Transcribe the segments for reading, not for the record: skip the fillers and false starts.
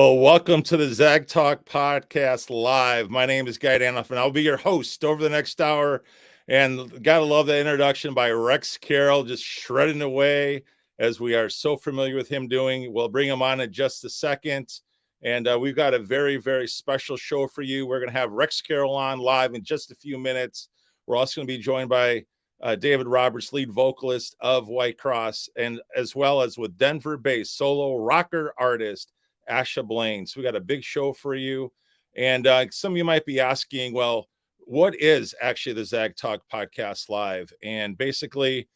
Well, welcome to the ZAGTalkPodcast live. My name is Guy Danhoff, and I'll be your host over the next hour. And gotta love that introduction by Rex Carroll, just shredding away as we are so familiar with him doing. We'll bring him on in just a second. And we've got a very, very special show for you. We're going to have Rex Carroll on live in just a few minutes. We're also going to be joined by David Roberts, lead vocalist of Whitecross, and as well as with Denver-based solo rocker artist Asha Blaine. So we got a big show for you. And some of you might be asking, well, what is actually the Zag Talk Podcast Live? And basically,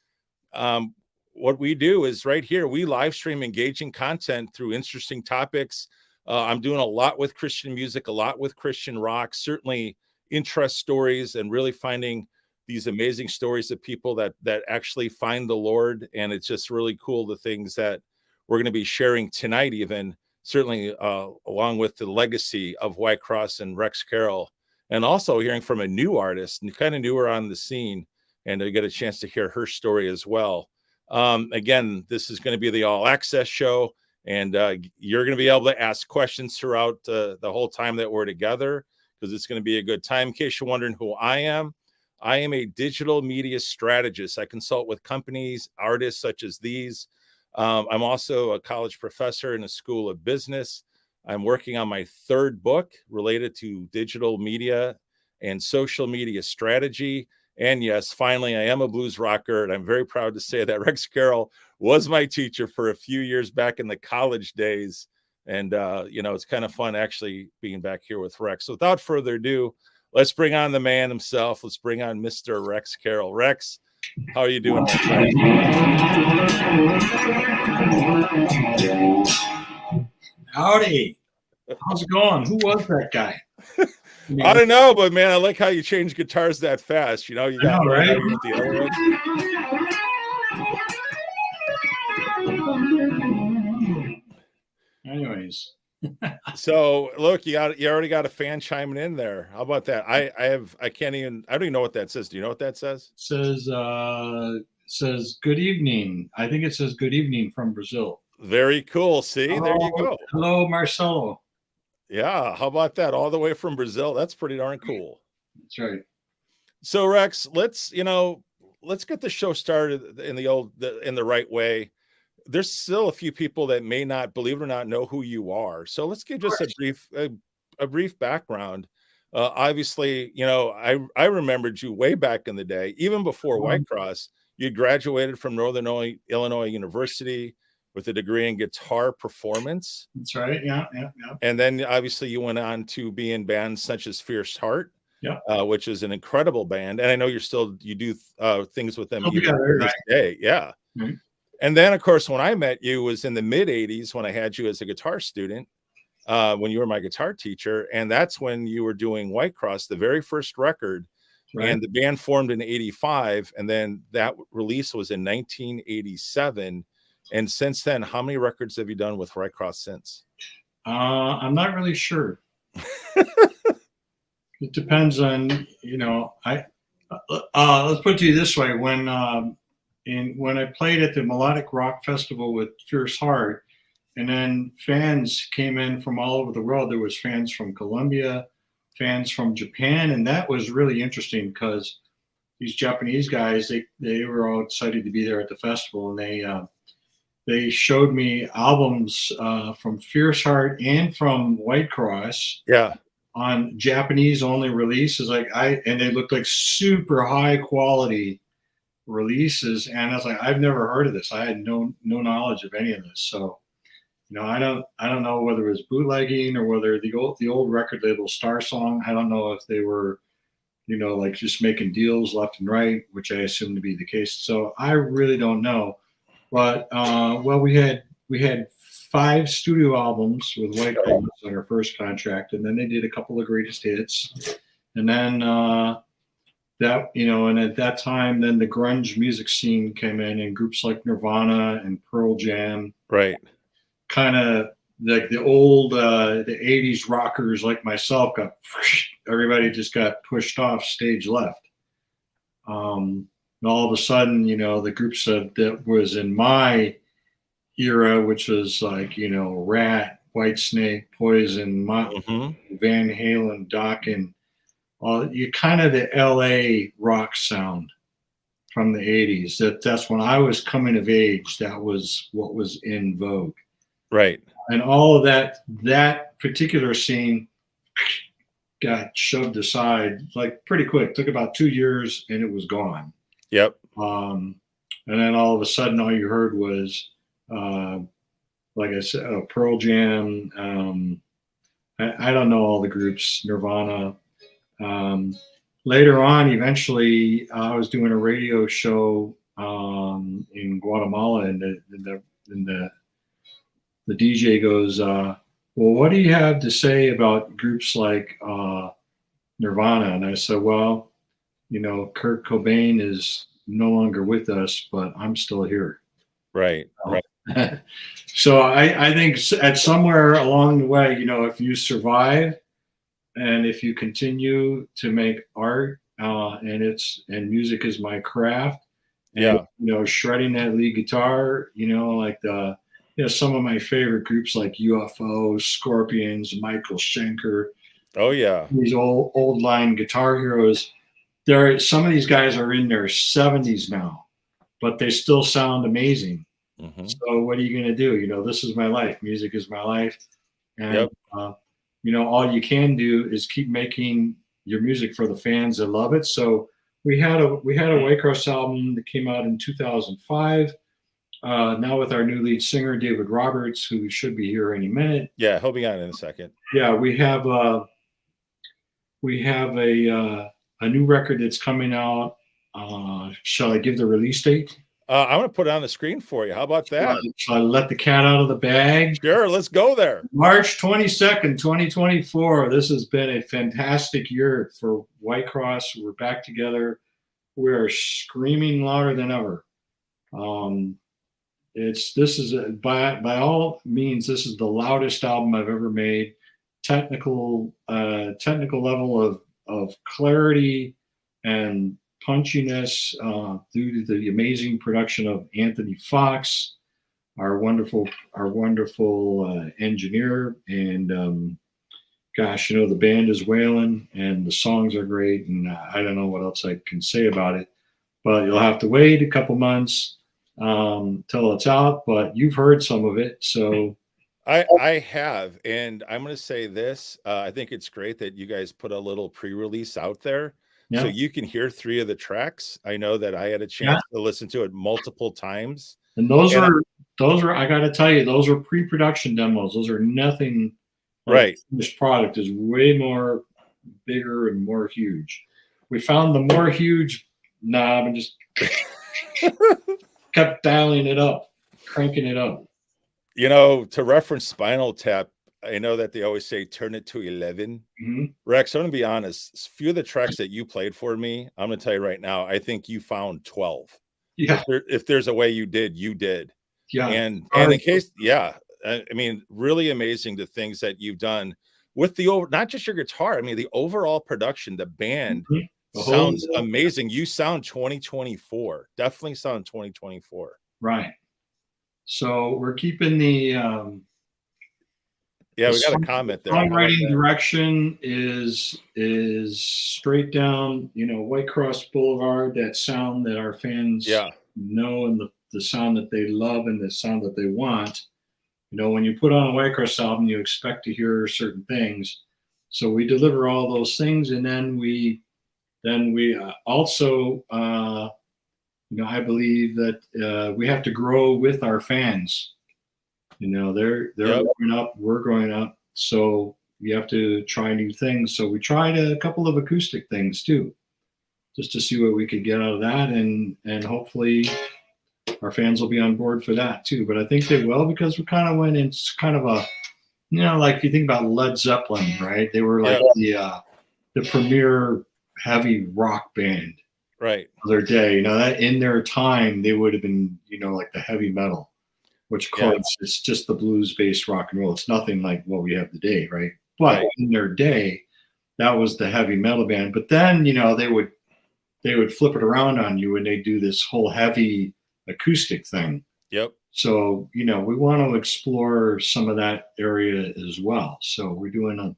what we do is right here, we live stream engaging content through interesting topics. I'm doing a lot with Christian music, a lot with Christian rock, certainly interest stories, and really finding these amazing stories of people that actually find the Lord. And it's just really cool, the things that we're going to be sharing tonight, even certainly along with the legacy of Whitecross and Rex Carroll, and also hearing from a new artist and kind of newer on the scene, and to get a chance to hear her story as well. Again, this is going to be the all access show, and you're going to be able to ask questions throughout the whole time that we're together, because it's going to be a good time. In case you're wondering who I am a digital media strategist. I consult with companies, artists such as these. I'm also a college professor in a school of business. I'm working on my third book related to digital media and social media strategy. And yes, finally, I am a blues rocker. And I'm very proud to say that Rex Carroll was my teacher for a few years back in the college days. And, it's kind of fun actually being back here with Rex. So without further ado, let's bring on the man himself. Let's bring on Mr. Rex Carroll. Rex, how are you doing, my friend? Howdy. How's it going? Who was that guy? I don't know, but man, I like how you change guitars that fast. You got right? the other one. Anyways. So look, you already got a fan chiming in there. How about that? I don't even know what that says. Do you know what that says? It says good evening. I think it says good evening from Brazil. Very cool. See, there you go. Hello, Marcelo. Yeah, how about that? All the way from Brazil. That's pretty darn cool. That's right. So Rex, let's get the show started in the right way. There's still a few people that may not, believe it or not, know who you are. So let's give just a brief background. Obviously, I remembered you way back in the day, even before Whitecross. You graduated from Northern Illinois University with a degree in guitar performance. That's right. Yeah. And then obviously you went on to be in bands such as Fierce Heart, which is an incredible band. And I know you do things with them even to this day. Yeah. Mm-hmm. And then, of course, when I met you was in the mid 80s when I had you as a guitar student, when you were my guitar teacher. And that's when you were doing Whitecross, the very first record. Right. And the band formed in 85. And then that release was in 1987. And since then, how many records have you done with Whitecross since? I'm not really sure. It depends on, let's put it to you this way. When I played at the Melodic Rock Festival with Fierce Heart, and then fans came in from all over the world. There was fans from Colombia, fans from Japan, and that was really interesting because these Japanese guys, they were all excited to be there at the festival, and they showed me albums from Fierce Heart and from Whitecross. Yeah. On Japanese only releases, and they looked like super high quality releases, and I was like, I've never heard of this. I had no knowledge of any of this. So, I don't know whether it was bootlegging or whether the old record label Star Song. I don't know if they were, like just making deals left and right, which I assume to be the case. So I really don't know. But we had 5 studio albums with Whitecross on our first contract, and then they did a couple of greatest hits, and then and at that time, then the grunge music scene came in, and groups like Nirvana and Pearl Jam, right, kind of like the old the 80s rockers like myself everybody just got pushed off stage left. And all of a sudden, the groups that was in my era, which was like, Rat, Whitesnake, Poison, Van Halen, Dokken, you kind of the LA rock sound from the 80s. That's when I was coming of age. That was what was in vogue. Right. And all of that particular scene got shoved aside like pretty quick. Took about 2 years and it was gone. Yep. And then all of a sudden, all you heard was, like I said, Pearl Jam. I don't know all the groups, Nirvana. Later on, eventually, I was doing a radio show in Guatemala, and the DJ goes, "Well, what do you have to say about groups like Nirvana?" And I said, "Well, Kurt Cobain is no longer with us, but I'm still here." Right. Right. So I think at somewhere along the way, if you survive and if you continue to make art, and music is my craft, and, shredding that lead guitar, like some of my favorite groups like UFO, Scorpions, Michael Schenker. Oh yeah. These old line guitar heroes. Some of these guys are in their 70s now, but they still sound amazing. Mm-hmm. So what are you going to do? This is my life. Music is my life. And, all you can do is keep making your music for the fans that love it. So we had a Whitecross album that came out in 2005. Now with our new lead singer, David Roberts, who should be here any minute. Yeah, he'll be on in a second. Yeah, we have a new record that's coming out. Shall I give the release date? I'm going to put it on the screen for you. How about that? Shall I let the cat out of the bag? Sure, let's go there. March 22nd, 2024. This has been a fantastic year for Whitecross. We're back together. We're screaming louder than ever. By all means, this is the loudest album I've ever made. Technical level of clarity and punchiness due to the amazing production of Anthony Fox, our wonderful engineer, and the band is wailing and the songs are great, and I don't know what else I can say about it, but you'll have to wait a couple months till it's out. But you've heard some of it, so. I have, and I'm going to say this. I think it's great that you guys put a little pre-release out there. Yeah. So you can hear 3 of the tracks. I know that I had a chance to listen to it multiple times. And those are, I got to tell you, those are pre-production demos. Those are nothing. Right. This product is way more bigger and more huge. We found the more huge knob and just kept dialing it up, cranking it up. To reference Spinal Tap, I know that they always say turn it to 11. Mm-hmm. Rex, I'm going to be honest. A few of the tracks that you played for me, I'm going to tell you right now, I think you found 12. Yeah. If there's a way you did. Yeah. And in case, I mean, really amazing the things that you've done with not just your guitar. I mean, the overall production, the band sounds amazing. You sound 2024. Definitely sound 2024. Right. So we're keeping the we got a comment there. Songwriting direction is straight down, Whitecross Boulevard, that sound that our fans know, and the sound that they love and the sound that they want. When you put on a Whitecross album, you expect to hear certain things. So we deliver all those things, and then we also I believe that we have to grow with our fans. They're growing up, we're growing up, so you have to try new things. So we tried a couple of acoustic things too, just to see what we could get out of that, and hopefully our fans will be on board for that too. But I think they will, because we kind of went into kind of a, like if you think about Led Zeppelin, right? They were like the premier heavy rock band, right, of their day. That in their time they would have been, like the heavy metal. Which, of course, it's just the blues-based rock and roll. It's nothing like what we have today, right? But in their day, that was the heavy metal band. But then, they would flip it around on you, and they do this whole heavy acoustic thing. Yep. So, we want to explore some of that area as well. So we're doing a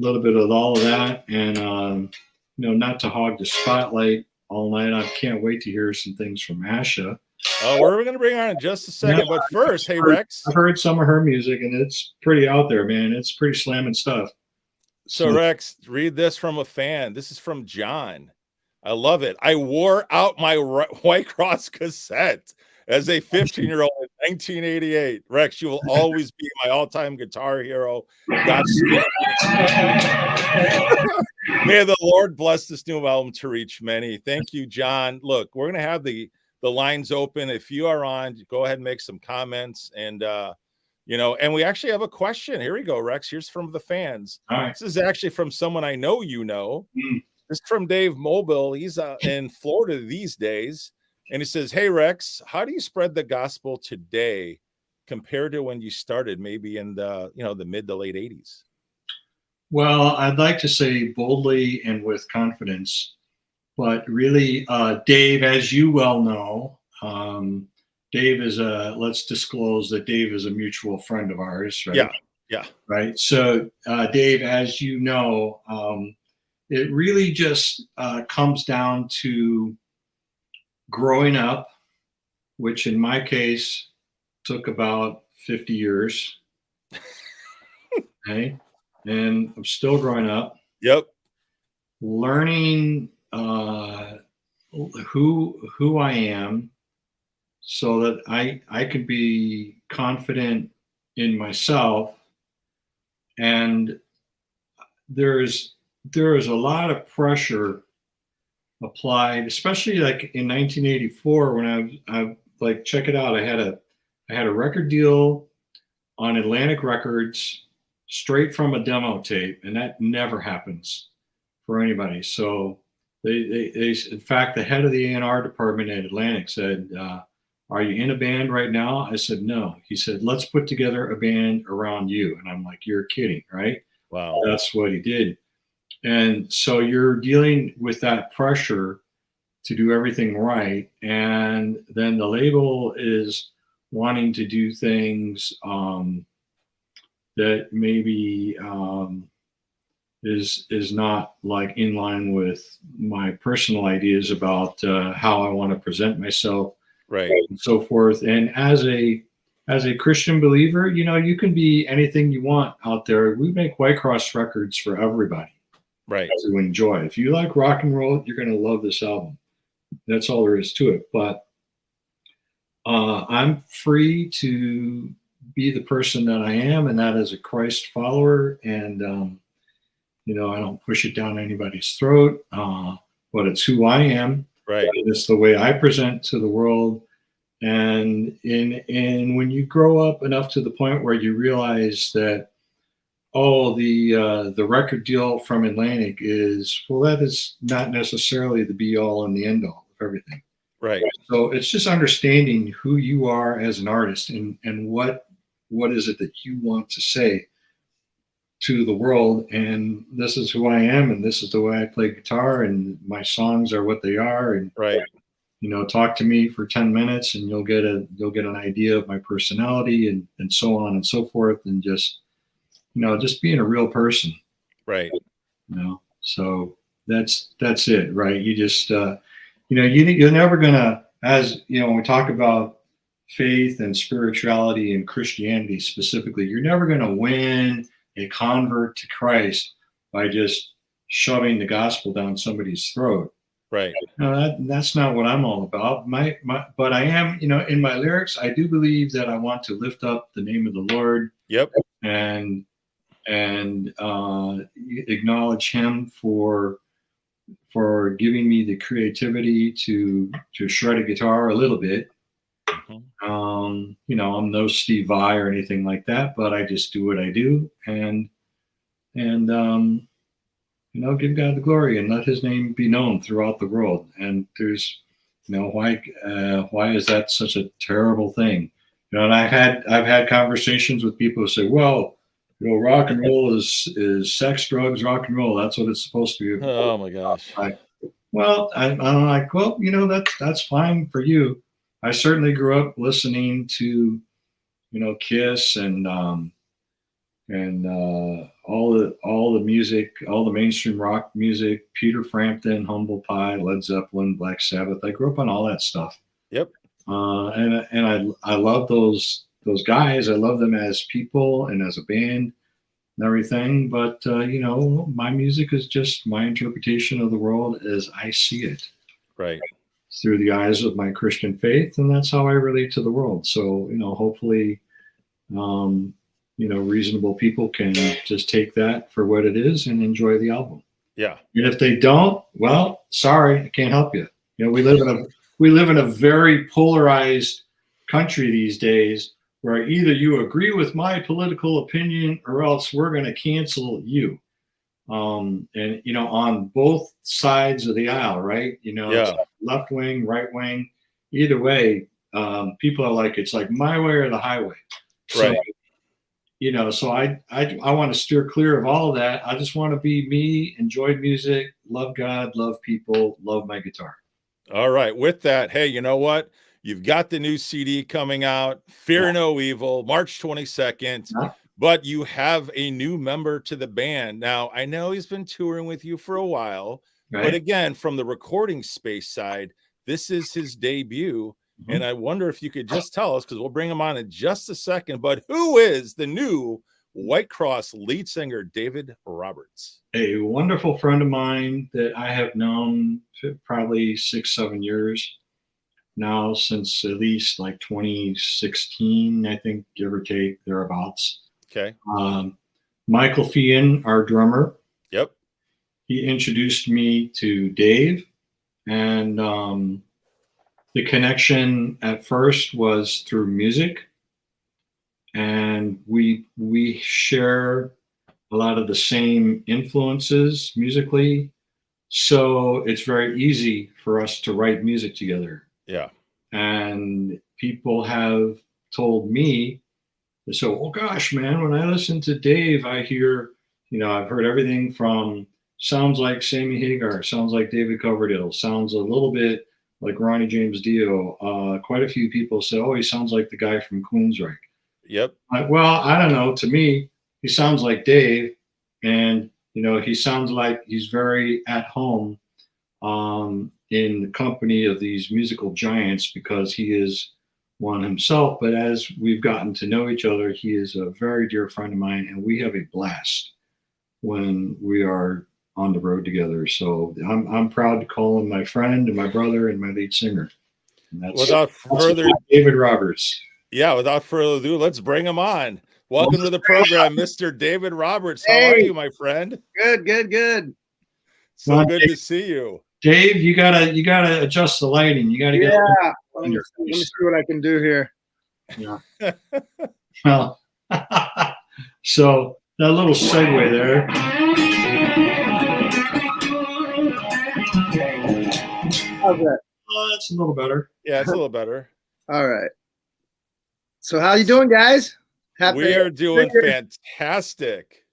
little bit of all of that, and not to hog the spotlight all night. I can't wait to hear some things from Asha. Oh, we're going to bring her on in just a second. But first, hey, Rex. I've heard some of her music, and it's pretty out there, man. It's pretty slamming stuff. So, Rex, read this from a fan. This is from John. I love it. I wore out my Whitecross cassette as a 15-year-old in 1988. Rex, you will always be my all-time guitar hero. Godspeed. May the Lord bless this new album to reach many. Thank you, John. Look, we're going to have the lines open. If you are on, go ahead and make some comments. And, and we actually have a question. Here we go, Rex. Here's from the fans. All right. This is actually from someone I know you know. This is from Dave Mobile. He's in Florida these days. And he says, hey, Rex, how do you spread the gospel today compared to when you started, maybe in the mid to late 80s? Well, I'd like to say boldly and with confidence, but really, Dave, as you well know, Dave is let's disclose that Dave is a mutual friend of ours, right? Yeah. Right. So, Dave, as you know, it really just comes down to growing up, which in my case took about 50 years. Okay. And I'm still growing up. Yep. Learning who I am so that I can be confident in myself. And there is a lot of pressure applied, especially like in 1984 when I like, check it out. I had a record deal on Atlantic Records straight from a demo tape, and that never happens for anybody. So they in fact, the head of the A&R department at Atlantic said, are you in a band right now? I said, no. He said, let's put together a band around you. And I'm like, you're kidding, right? Wow. That's what he did. And so you're dealing with that pressure to do everything right. And then the label is wanting to do things that maybe is not like in line with my personal ideas about how I want to present myself, right, and so forth. And as a Christian believer, you can be anything you want out there. We make Whitecross records for everybody, right, to enjoy. If you like rock and roll, you're going to love this album. That's all there is to it. But I'm free to be the person that I am, and that is a Christ follower. And I don't push it down anybody's throat, but it's who I am. Right. It's the way I present to the world. And when you grow up enough to the point where you realize that, the record deal from Atlantic that is not necessarily the be all and the end all of everything. Right. So it's just understanding who you are as an artist and what is it that you want to say to the world. And this is who I am, and this is the way I play guitar, and my songs are what they are. And right. Talk to me for 10 minutes and you'll get an idea of my personality and so on and so forth. And just being a real person. Right. So that's it, right? You just, you're never gonna, as when we talk about faith and spirituality and Christianity specifically, you're never gonna win a convert to Christ by just shoving the gospel down somebody's throat. Right. No, that's not what I'm all about. But I am, in my lyrics, I do believe that I want to lift up the name of the Lord. Yep. And acknowledge Him for giving me the creativity to shred a guitar a little bit. Mm-hmm. I'm no Steve Vai or anything like that, but I just do what I do, and give God the glory and let His name be known throughout the world. And there's, why is that such a terrible thing? And I've had conversations with people who say, well, rock and roll is sex, drugs, rock and roll. That's what it's supposed to be. Oh my gosh. I'm like, well, that's fine for you. I certainly grew up listening to, Kiss and all the music, all the mainstream rock music, Peter Frampton, Humble Pie, Led Zeppelin, Black Sabbath. I grew up on all that stuff. Yep. And I love those guys. I love them as people and as a band and everything. But my music is just my interpretation of the world as I see it. Right. Through the eyes of my Christian faith, and that's how I relate to the world. So, hopefully, reasonable people can just take that for what it is and enjoy the album. Yeah. And if they don't, well, sorry, I can't help you. We live in a very polarized country these days, where either you agree with my political opinion or else we're going to cancel you. And on both sides of the aisle, right? Yeah. Left wing, right wing, either way, people are like, it's like my way or the highway. So, right. So I want to steer clear of all of that. I just want to be me, enjoy music, love God, love people, love my guitar. All right. With that, hey, you know what? You've got the new CD coming out, Fear No Evil, March 22nd. Yeah. But you have a new member to the band. Now, I know he's been touring with you for a while, Right. But again, from the recording space side, this is his debut. Mm-hmm. And I wonder if you could just tell us, because we'll bring him on in just a second, but who is the new Whitecross lead singer, David Roberts? A wonderful friend of mine that I have known for probably 6-7 years now, since at least like 2016, I think, give or take, thereabouts. Okay. Michael Fian, our drummer. Yep. He introduced me to Dave, and the connection at first was through music, and we share a lot of the same influences musically, so it's very easy for us to write music together. Yeah. And people have told me, so, oh gosh, man, when I listen to Dave, I hear, I've heard everything from sounds like Sammy Hagar, sounds like David Coverdale, sounds a little bit like Ronnie James Dio. Quite a few people say, oh, he sounds like the guy from Queensryche. Yep. Well, I don't know. To me, he sounds like Dave, and he sounds like he's very at home in the company of these musical giants, because he is one himself. But as we've gotten to know each other, he is a very dear friend of mine, and we have a blast when we are on the road together. So I'm proud to call him my friend and my brother and my lead singer. And that's David Roberts. Yeah, without further ado, let's bring him on. Welcome to the program, Mr. David Roberts. How are you, my friend? Good. So good to see you. Dave, you gotta adjust the lighting. You gotta get let me see what I can do here. Yeah. Well, so that little segue there. How's that? That's a little better. Yeah, it's a little better. All right. So how you doing, guys? We are doing fantastic.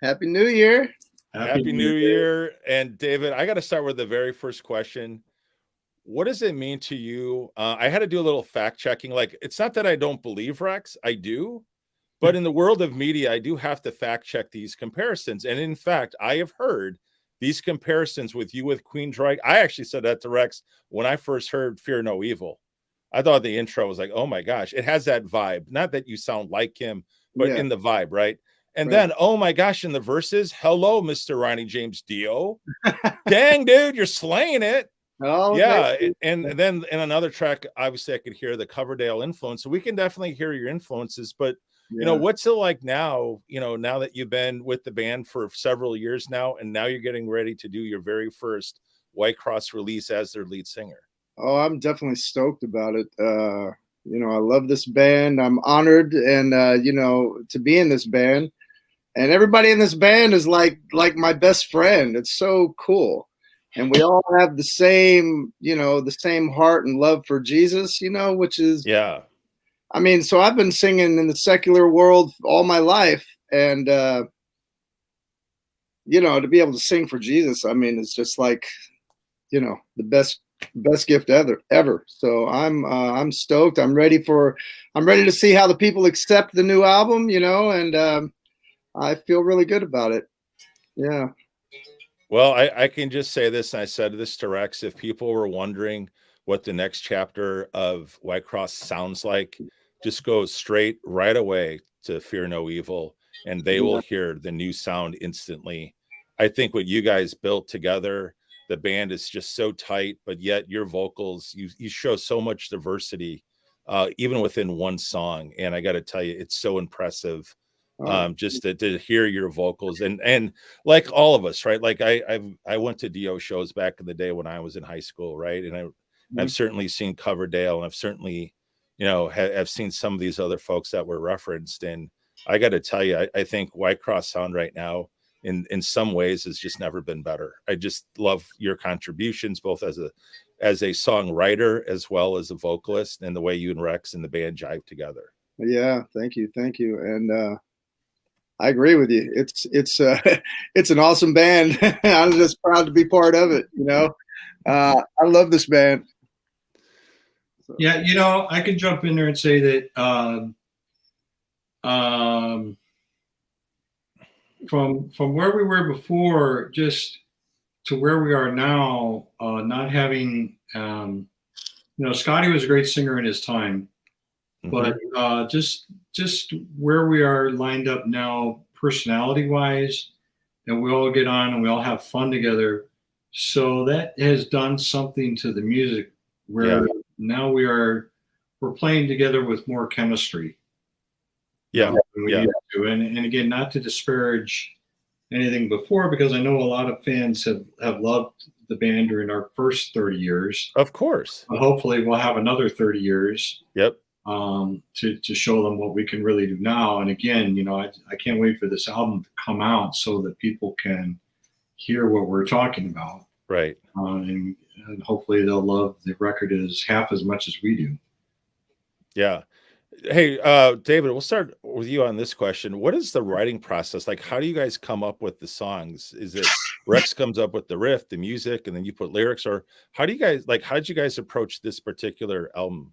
Happy New Year. Happy New Year. And David, I got to start with the very first question. What does it mean to you? I had to do a little fact checking. Like, it's not that I don't believe Rex. I do. But in the world of media, I do have to fact check these comparisons. And in fact, I have heard these comparisons with you with Queensryche. I actually said that to Rex when I first heard Fear No Evil. I thought the intro was like, oh my gosh, it has that vibe. Not that you sound like him, but in the vibe, right? And then, oh my gosh, in the verses, hello, Mr. Ronnie James Dio. Dang, dude, you're slaying it. Oh, yeah. And then in another track, obviously I could hear the Coverdale influence. So we can definitely hear your influences. But, what's it like now, now that you've been with the band for several years now, and now you're getting ready to do your very first Whitecross release as their lead singer? Oh, I'm definitely stoked about it. I love this band. I'm honored and, to be in this band. And everybody in this band is like my best friend. It's so cool. And we all have the same heart and love for Jesus, which is, I mean, so I've been singing in the secular world all my life. And, to be able to sing for Jesus, I mean, it's just like, the best gift ever. So I'm stoked. I'm ready to see how the people accept the new album, and I feel really good about it. Yeah. Well, I can just say this, and I said this to Rex. If people were wondering what the next chapter of Whitecross sounds like, just go straight right away to Fear No Evil, and they will hear the new sound instantly. I think what you guys built together, the band is just so tight, but yet your vocals, you show so much diversity, even within one song. And I got to tell you, it's so impressive. Just to hear your vocals and like all of us, right? Like I went to Dio shows back in the day when I was in high school, right? And I've certainly seen Coverdale, and I've certainly, have seen some of these other folks that were referenced. And I got to tell you, I think Whitecross sound right now in some ways has just never been better. I just love your contributions, both as a songwriter as well as a vocalist, and the way you and Rex and the band jive together. Yeah, thank you, and I agree with you. It's it's an awesome band. I'm just proud to be part of it. I love this band. So. Yeah, I can jump in there and say that from where we were before, just to where we are now, not having, Scotty was a great singer in his time, but just where we are lined up now, personality wise, and we all get on and we all have fun together. So that has done something to the music where now we're playing together with more chemistry. Yeah. And again, not to disparage anything before, because I know a lot of fans have loved the band during our first 30 years. Of course. Hopefully we'll have another 30 years. Yep. To show them what we can really do now. And again, I can't wait for this album to come out so that people can hear what we're talking about. Right. And hopefully they'll love the record as half as much as we do. Yeah. Hey, David, we'll start with you on this question. What is the writing process like? How do you guys come up with the songs? Is it Rex comes up with the riff, the music, and then you put lyrics? Or how did you guys approach this particular album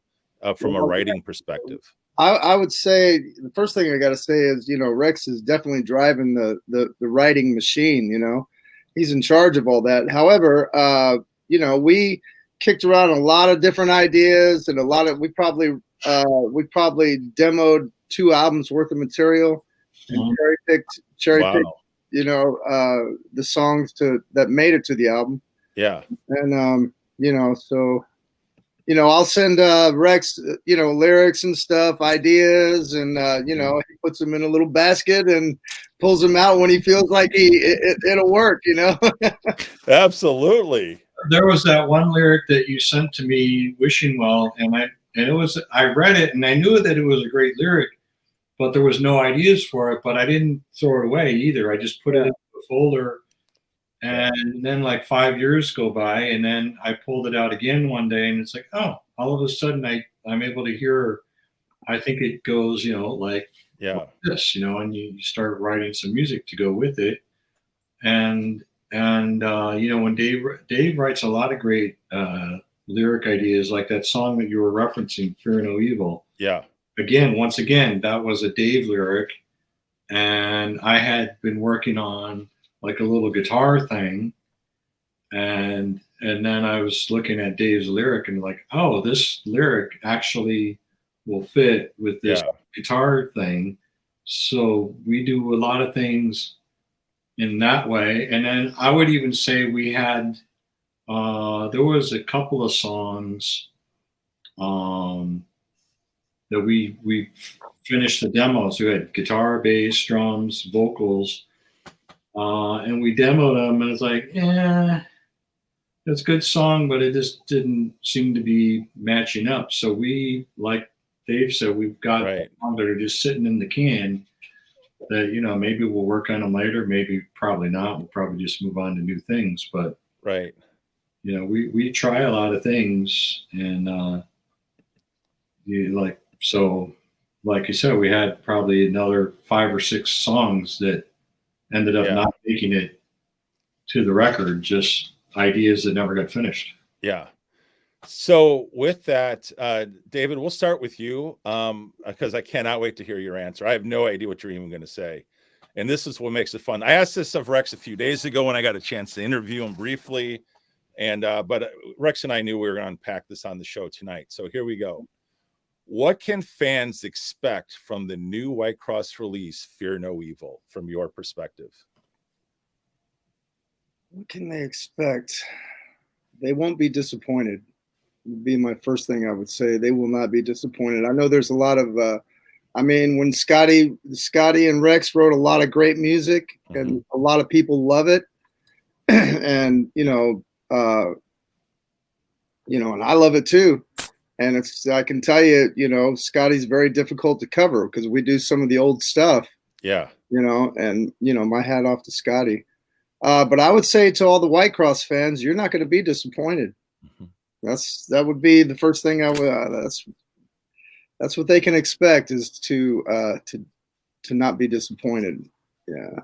from a writing perspective? I would say the first thing I got to say is, Rex is definitely driving the writing machine. He's in charge of all that. However, we kicked around a lot of different ideas, and we probably demoed 2 albums worth of material and cherry picked, the songs that made it to the album. Yeah. And so I'll send Rex lyrics and stuff, ideas, and he puts them in a little basket and pulls them out when he feels like it'll work. Absolutely. There was that one lyric that you sent to me, "Wishing Well," and I read it and I knew that it was a great lyric, but there was no ideas for it. But I didn't throw it away either. I just put it in the folder. And then like 5 years go by, and then I pulled it out again one day, and it's like, oh, all of a sudden I'm able to hear. I think it goes, like this, and you start writing some music to go with it. And when Dave writes a lot of great lyric ideas, like that song that you were referencing, "Fear No Evil." Yeah. Once again, that was a Dave lyric, and I had been working on like a little guitar thing, and then I was looking at Dave's lyric and like, oh, this lyric actually will fit with this guitar thing. So we do a lot of things in that way. And then I would even say we had there was a couple of songs that we finished the demos. We had guitar, bass, drums, vocals. And we demoed them, and it's like, it's a good song, but it just didn't seem to be matching up. So we, like Dave said, we've got songs that are just sitting in the can that, maybe we'll work on them later, maybe probably not. We'll probably just move on to new things. But, we try a lot of things, and like you said, we had probably another 5 or 6 songs that ended up not making it to the record, just ideas that never got finished. Yeah. So with that, David, we'll start with you because I cannot wait to hear your answer. I have no idea what you're even going to say. And this is what makes it fun. I asked this of Rex a few days ago when I got a chance to interview him briefly. And but Rex and I knew we were going to unpack this on the show tonight. So here we go. What can fans expect from the new Whitecross release, Fear No Evil, from your perspective? What can they expect? They won't be disappointed. Would be my first thing I would say. They will not be disappointed. I know there's a lot of when Scotty and Rex wrote a lot of great music, and a lot of people love it. And and I love it too. And I can tell you, Scotty's very difficult to cover because we do some of the old stuff. Yeah. My hat off to Scotty. But I would say to all the Whitecross fans, you're not going to be disappointed. That would be the first thing I would. That's what they can expect, is to not be disappointed. Yeah.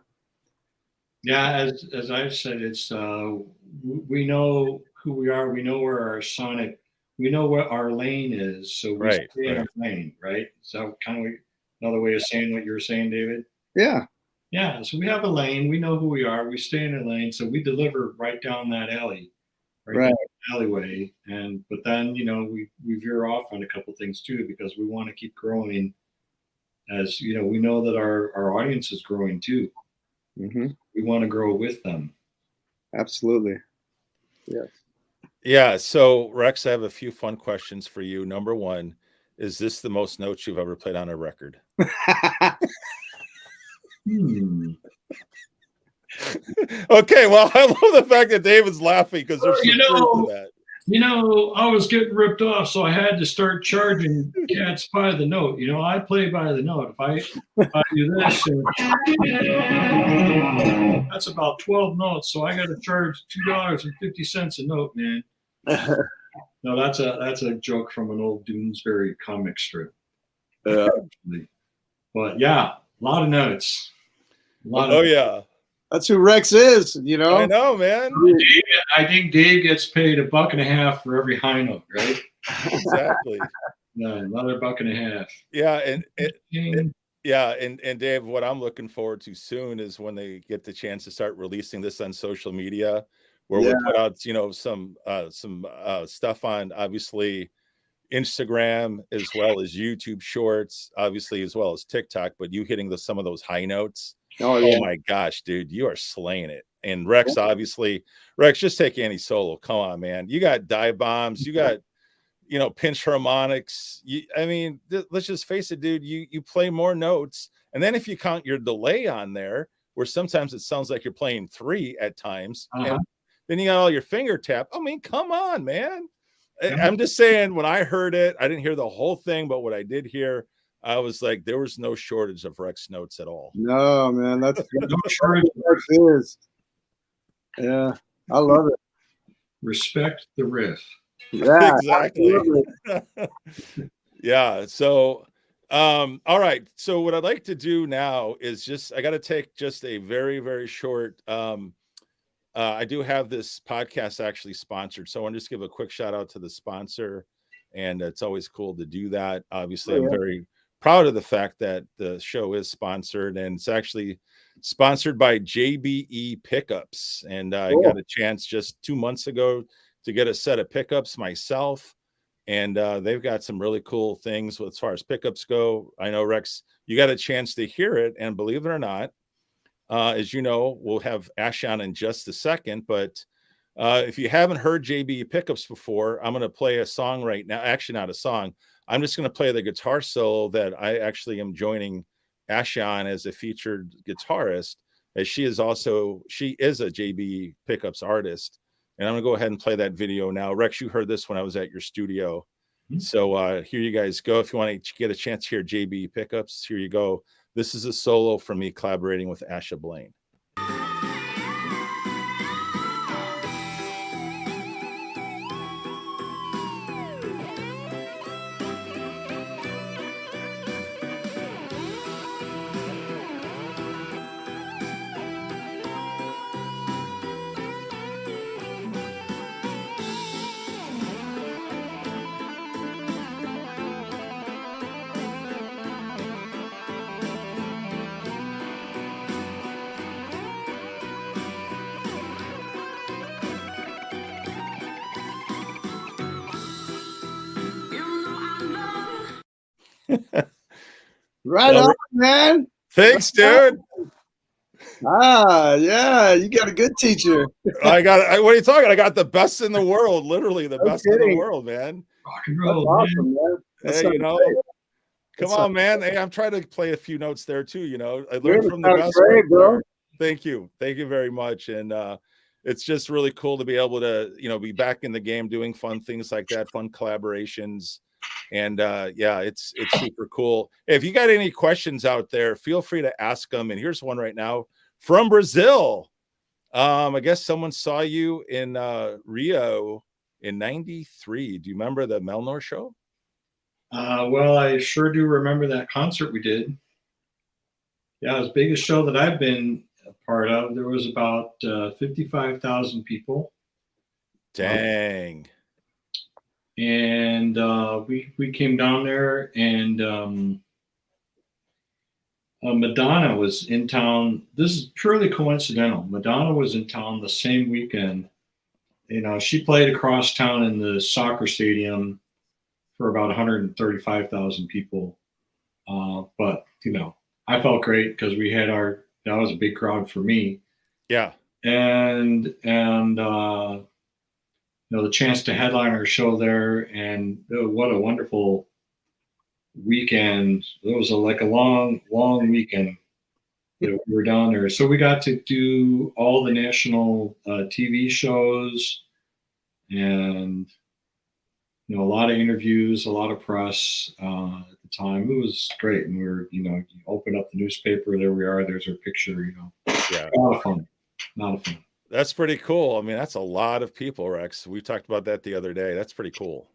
Yeah, as I've said, it's we know who we are. We know where our sonic. We know what our lane is, so we stay in our lane, right? So kind of another way of saying what you were saying, David. Yeah. Yeah. So we have a lane. We know who we are. We stay in our lane. So we deliver right down that alley, right down the alleyway. But then we veer off on a couple things too, because we want to keep growing. As we know that our audience is growing too. Mm-hmm. We want to grow with them. Absolutely. Yes. Yeah. So, Rex, I have a few fun questions for you. Number one, is this the most notes you've ever played on a record? Okay. Well, I love the fact that David's laughing because there's some truth to that. I was getting ripped off, so I had to start charging cats by the note. I play by the note. If I do this, that's about 12 notes, so I got to charge $2.50 a note, man. No, that's a joke from an old Doonesbury comic strip. But yeah, a lot of notes. Yeah. That's who Rex is, I know, man. I think Dave gets paid $1.50 for every high note, right? Exactly. No, another $1.50. Yeah, and Dave, what I'm looking forward to soon is when they get the chance to start releasing this on social media, where we put out, some stuff on obviously Instagram as well as YouTube Shorts, obviously as well as TikTok. But you hitting some of those high notes. Oh my gosh, dude, you are slaying it. And Rex, obviously, just take any solo. Come on, man. You got dive bombs. You got, pinch harmonics. Let's just face it, dude. You play more notes. And then if you count your delay on there, where sometimes it sounds like you're playing 3 at times, and then you got all your finger tap. Come on, man. I'm just saying, when I heard it, I didn't hear the whole thing, but what I did hear, I was like, there was no shortage of Rex notes at all. No, man, that's no shortage of Rex is. Yeah, I love it. Respect the riff. Yeah, exactly. Yeah. So, all right. So what I'd like to do now is I got to take just a very, very short. I do have this podcast actually sponsored, so I want to just give a quick shout out to the sponsor, and it's always cool to do that. Obviously, I'm very proud of the fact that the show is sponsored, and it's actually sponsored by JBE Pickups. And I got a chance just 2 months ago to get a set of pickups myself, and they've got some really cool things as far as pickups go. I know, Rex, you got a chance to hear it, and believe it or not, as you know, we'll have Asha on in just a second, but if you haven't heard JBE Pickups before, I'm going to play a song right now. Actually, not a song. I'm just going to play the guitar solo that I actually am joining Asha on as a featured guitarist, as she is a JBE Pickups artist. And I'm going to go ahead and play that video now. Rex, you heard this when I was at your studio. So here you guys go. If you want to get a chance to hear JBE Pickups, here you go. This is a solo from me collaborating with Asha Blaine. Right on, man. Thanks, dude. Yeah, you got a good teacher. What are you talking? I got the best in the world, literally the best in the world, man. Rock and roll, That's awesome, man. Hey, come on, man. Hey, I'm trying to play a few notes there too. I learned from the best. Great, bro. Thank you very much. And it's just really cool to be able to, be back in the game, doing fun things like that, fun collaborations. And it's super cool. If you got any questions out there, feel free to ask them. And here's one right now from Brazil. I guess someone saw you in Rio in '93. Do you remember the Melnor show? Well, I sure do remember that concert we did. Yeah, it was the biggest show that I've been a part of. There was about 55,000 people. Dang. And we came down there, and Madonna was in town. This is purely coincidental. Madonna was in town the same weekend. She played across town in the soccer stadium for about 135,000 people. But, I felt great because that was a big crowd for me. Yeah. And the chance to headline our show there, and what a wonderful weekend. It was like a long weekend that we were down there. So we got to do all the national TV shows, and a lot of interviews, a lot of press at the time. It was great. And we were, you open up the newspaper, there we are, there's our picture, Yeah. A lot of fun. That's pretty cool. I mean, that's a lot of people, Rex. We talked about that the other day. That's pretty cool.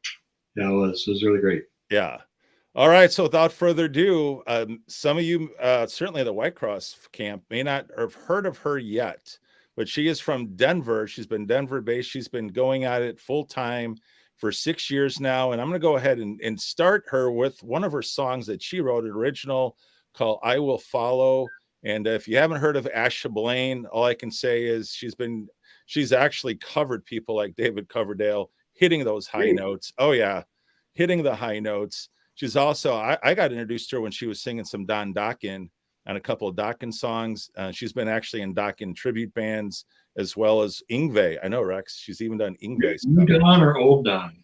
Yeah, it was really great. Yeah. All right. So without further ado, some of you, certainly the Whitecross camp, may not have heard of her yet, but she is from Denver. She's been Denver based. She's been going at it full time for 6 years now. And I'm going to go ahead and start her with one of her songs that she wrote, an original called I Will Follow. And if you haven't heard of Asha Blaine, all I can say is she's actually covered people like David Coverdale hitting those high notes. Oh yeah. Hitting the high notes. She's also, I got introduced to her when she was singing some Don Dokken on a couple of Dokken songs. She's been actually in Dokken tribute bands as well as Yngwie. I know, Rex. She's even done Yngwie. New Don or old Don?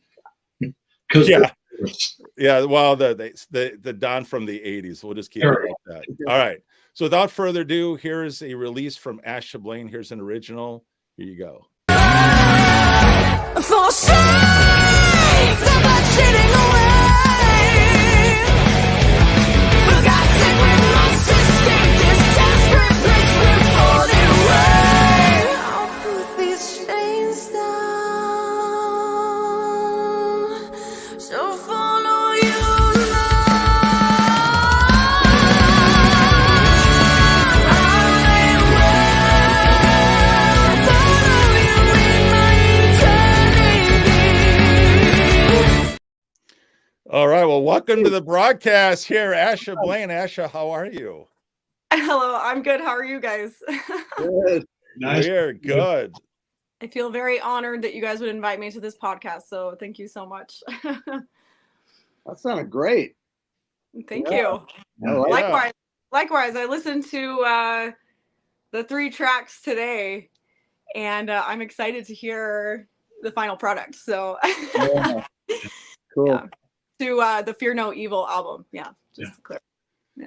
Yeah. Well, the Don from the 80s. We'll just keep it like that. All right. So without further ado, here is a release from Asha Blaine. Here's an original. Here you go. For shame, so much sitting away. Forgotten when my sister is desperate, place we're falling away. I'll put these chains down, so follow you All right. Well, welcome to the broadcast here, Asha Blaine. Asha, how are you? Hello, I'm good. How are you guys? Good. Nice. We're good. I feel very honored that you guys would invite me to this podcast. So thank you so much. That sounded great. Thank you. Yeah. Likewise, I listened to the 3 tracks today, and I'm excited to hear the final product. So Yeah. Cool. Yeah. To the Fear No Evil album. Yeah, just to clear.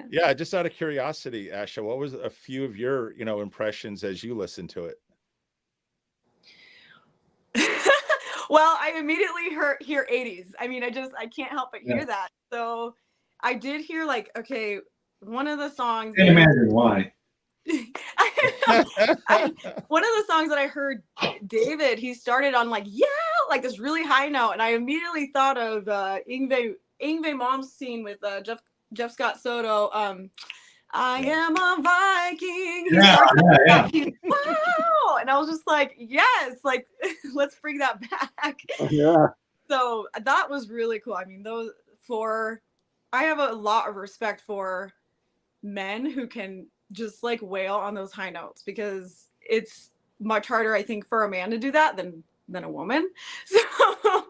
Yeah, just out of curiosity, Asha, what was a few of your, impressions as you listened to it? Well, I immediately hear 80s. I mean, I can't help but hear that. So I did hear okay, one of the songs. Can't imagine why. One of the songs that I heard David, he started on this really high note, and I immediately thought of Yngwie Mom's scene with Jeff Scott Soto. I am a Viking. Yeah. Wow, and I was just like, yes, let's bring that back. Yeah. So that was really cool. I mean, I have a lot of respect for men who can just wail on those high notes, because it's much harder, I think, for a man to do that than a woman. So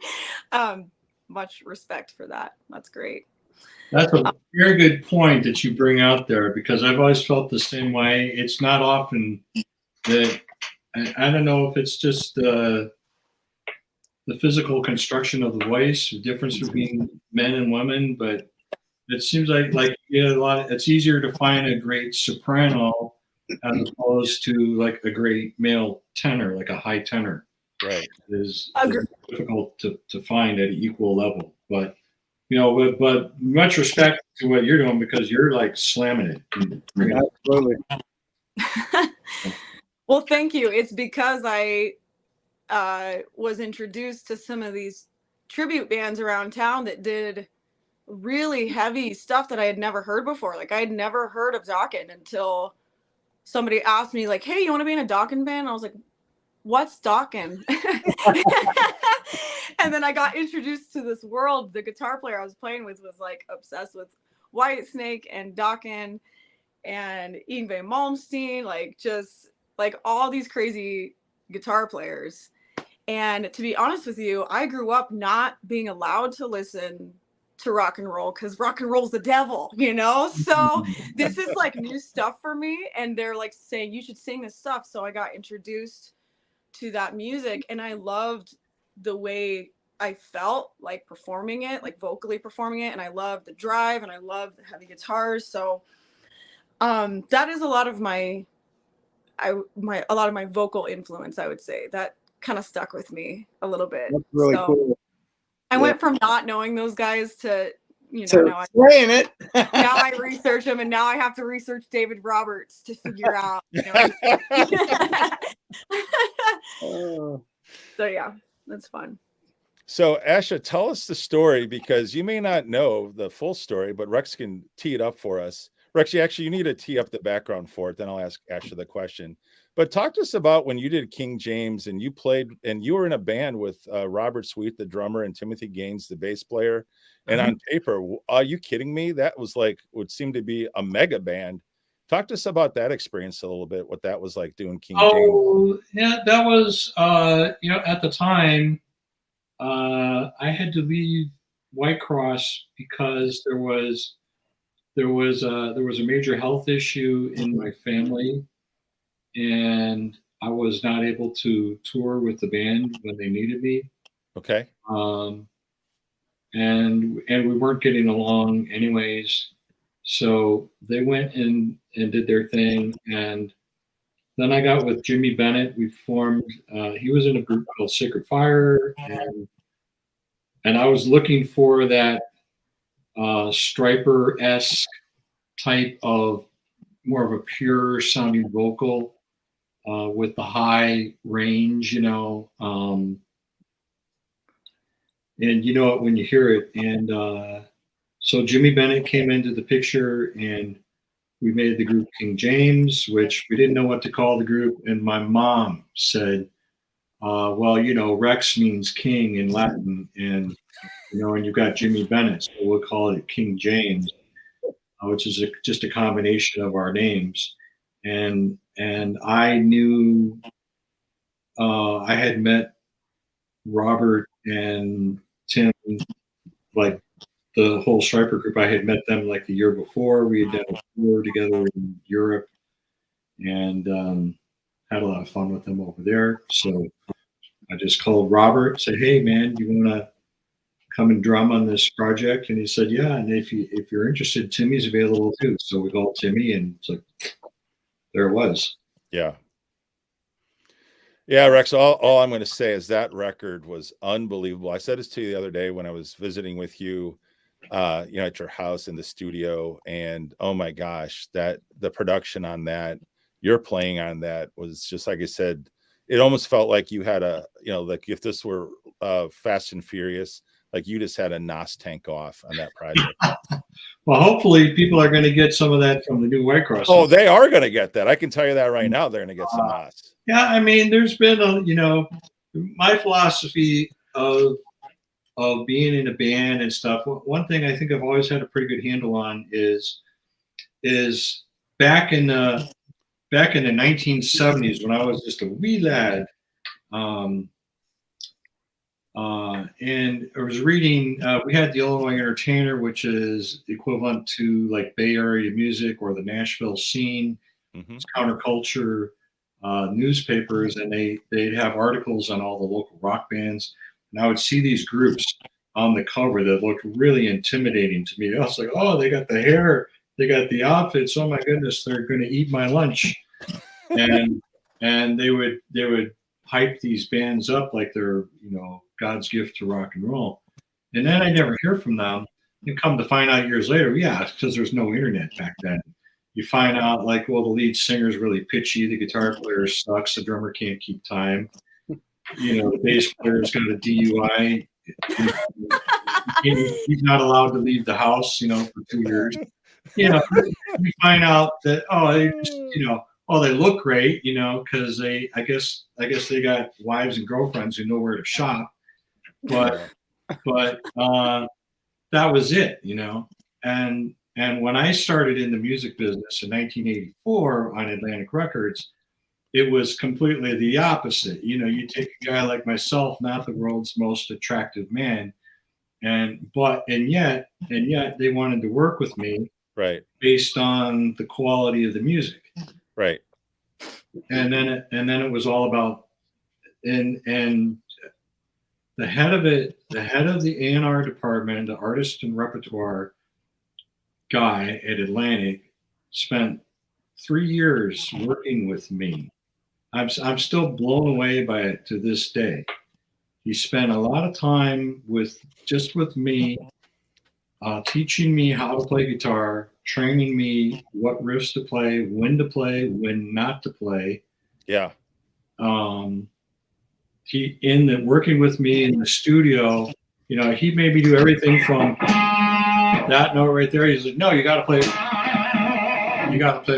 much respect for that. That's great. That's a very good point that you bring out there, because I've always felt the same way. It's not often that I don't know if it's just the physical construction of the voice, the difference between men and women, but it seems like you know, it's easier to find a great soprano as opposed to like a great male tenor, like a high tenor. Right. Is Agree. difficult to find at an equal level. But you know, but much respect to what you're doing, because you're like slamming it. Absolutely. Well, thank you. It's because I was introduced to some of these tribute bands around town that did really heavy stuff that I had never heard before. Like I had never heard of Dokken until somebody asked me, like, "Hey, you want to be in a Dokken band?" I was like, "What's Dokken?" And then I got introduced to this world. The guitar player I was playing with was like obsessed with Whitesnake and Dokken and Yngwie Malmsteen, like just like all these crazy guitar players. And to be honest with you, I grew up not being allowed to listen to rock and roll because rock and roll's the devil, you know? So this is like new stuff for me. And they're like saying, you should sing this stuff. So I got introduced to that music, and I loved the way I felt like performing it, like vocally performing it. And I loved the drive, and I loved the heavy guitars. So that is a lot of my vocal influence, I would say. That kind of stuck with me a little bit. That's really So cool. I Yeah. went from not knowing those guys to, you know, So now playing it. I research them, and now I have to research David Roberts to figure out, you know. Oh. So yeah, that's fun. So Asha, tell us the story, because you may not know the full story, but Rex can tee it up for us. Rex, you need to tee up the background for it. Then I'll ask Asha the question. But talk to us about when you did King James and you played, and you were in a band with Robert Sweet, the drummer, and Timothy Gaines, the bass player. And on paper, are you kidding me? That was like, would seem to be a mega band. Talk to us about that experience a little bit, what that was like doing King James. Oh, yeah, that was, you know, at the time, I had to leave Whitecross because there was a major health issue in my family, and I was not able to tour with the band when they needed me. Okay. And we weren't getting along anyways. So they went and did their thing, and then I got with Jimmy Bennett. We formed. He was in a group called Sacred Fire, and I was looking for that Striper-esque type of more of a pure sounding vocal with the high range, you know. And you know it when you hear it. And so Jimmy Bennett came into the picture, and we made the group King James, which we didn't know what to call the group. And my mom said, well, you know, Rex means king in Latin, and, you know, and you've got Jimmy Bennett, so we'll call it King James, which is just a combination of our names. And I knew, I had met Robert and Tim, like the whole Striper group. I had met them like the year before. We had done a tour together in Europe, and had a lot of fun with them over there. So I just called Robert, said, "Hey man, you want to come and drum on this project?" And he said, "Yeah, and if you're interested, Timmy's available too." So we called Timmy, and it's like, there it was. Yeah. Yeah, Rex, all I'm going to say is that record was unbelievable. I said this to you the other day when I was visiting with you, you know, at your house in the studio, and oh my gosh, the production on that, your playing on that was just, like I said, it almost felt like you had a, you know, like if this were Fast and Furious, like you just had a NOS tank off on that project. Well, hopefully people are going to get some of that from the new Whitecross. Oh, they are going to get that. I can tell you that right now. They're going to get some NOS. Yeah, I mean, there's been you know, my philosophy of being in a band and stuff. One thing I think I've always had a pretty good handle on is back in the 1970s when I was just a wee lad. And I was reading, we had the Illinois Entertainer, which is equivalent to like Bay Area music or the Nashville scene. Mhm. It's counterculture newspapers, and they'd have articles on all the local rock bands. And I would see these groups on the cover that looked really intimidating to me. I was like, oh, they got the hair, they got the outfits. Oh my goodness, they're going to eat my lunch. and they would hype these bands up like they're, you know, God's gift to rock and roll. And then I never hear from them. And come to find out years later, yeah, it's because there's no internet back then. You find out like, well, the lead singer's really pitchy, the guitar player sucks, the drummer can't keep time. You know, the bass player's got a DUI. He's not allowed to leave the house, you know, for 2 years. You know, we find out that, oh, they just, you know, oh, they look great, you know, because I guess they got wives and girlfriends who know where to shop. But that was it, you know. And when I started in the music business in 1984 on Atlantic Records, it was completely the opposite. You know, you take a guy like myself, not the world's most attractive man, and yet they wanted to work with me, Right. based on the quality of the music. Right. And then it was all about, and the head of the A&R department, the artist and repertoire guy at Atlantic, spent 3 years working with me. I'm still blown away by it to this day. He spent a lot of time with me, teaching me how to play guitar, training me what riffs to play, when not to play. Yeah. Working with me in the studio, you know, he made me do everything from that note right there. He's like, no, you got to play it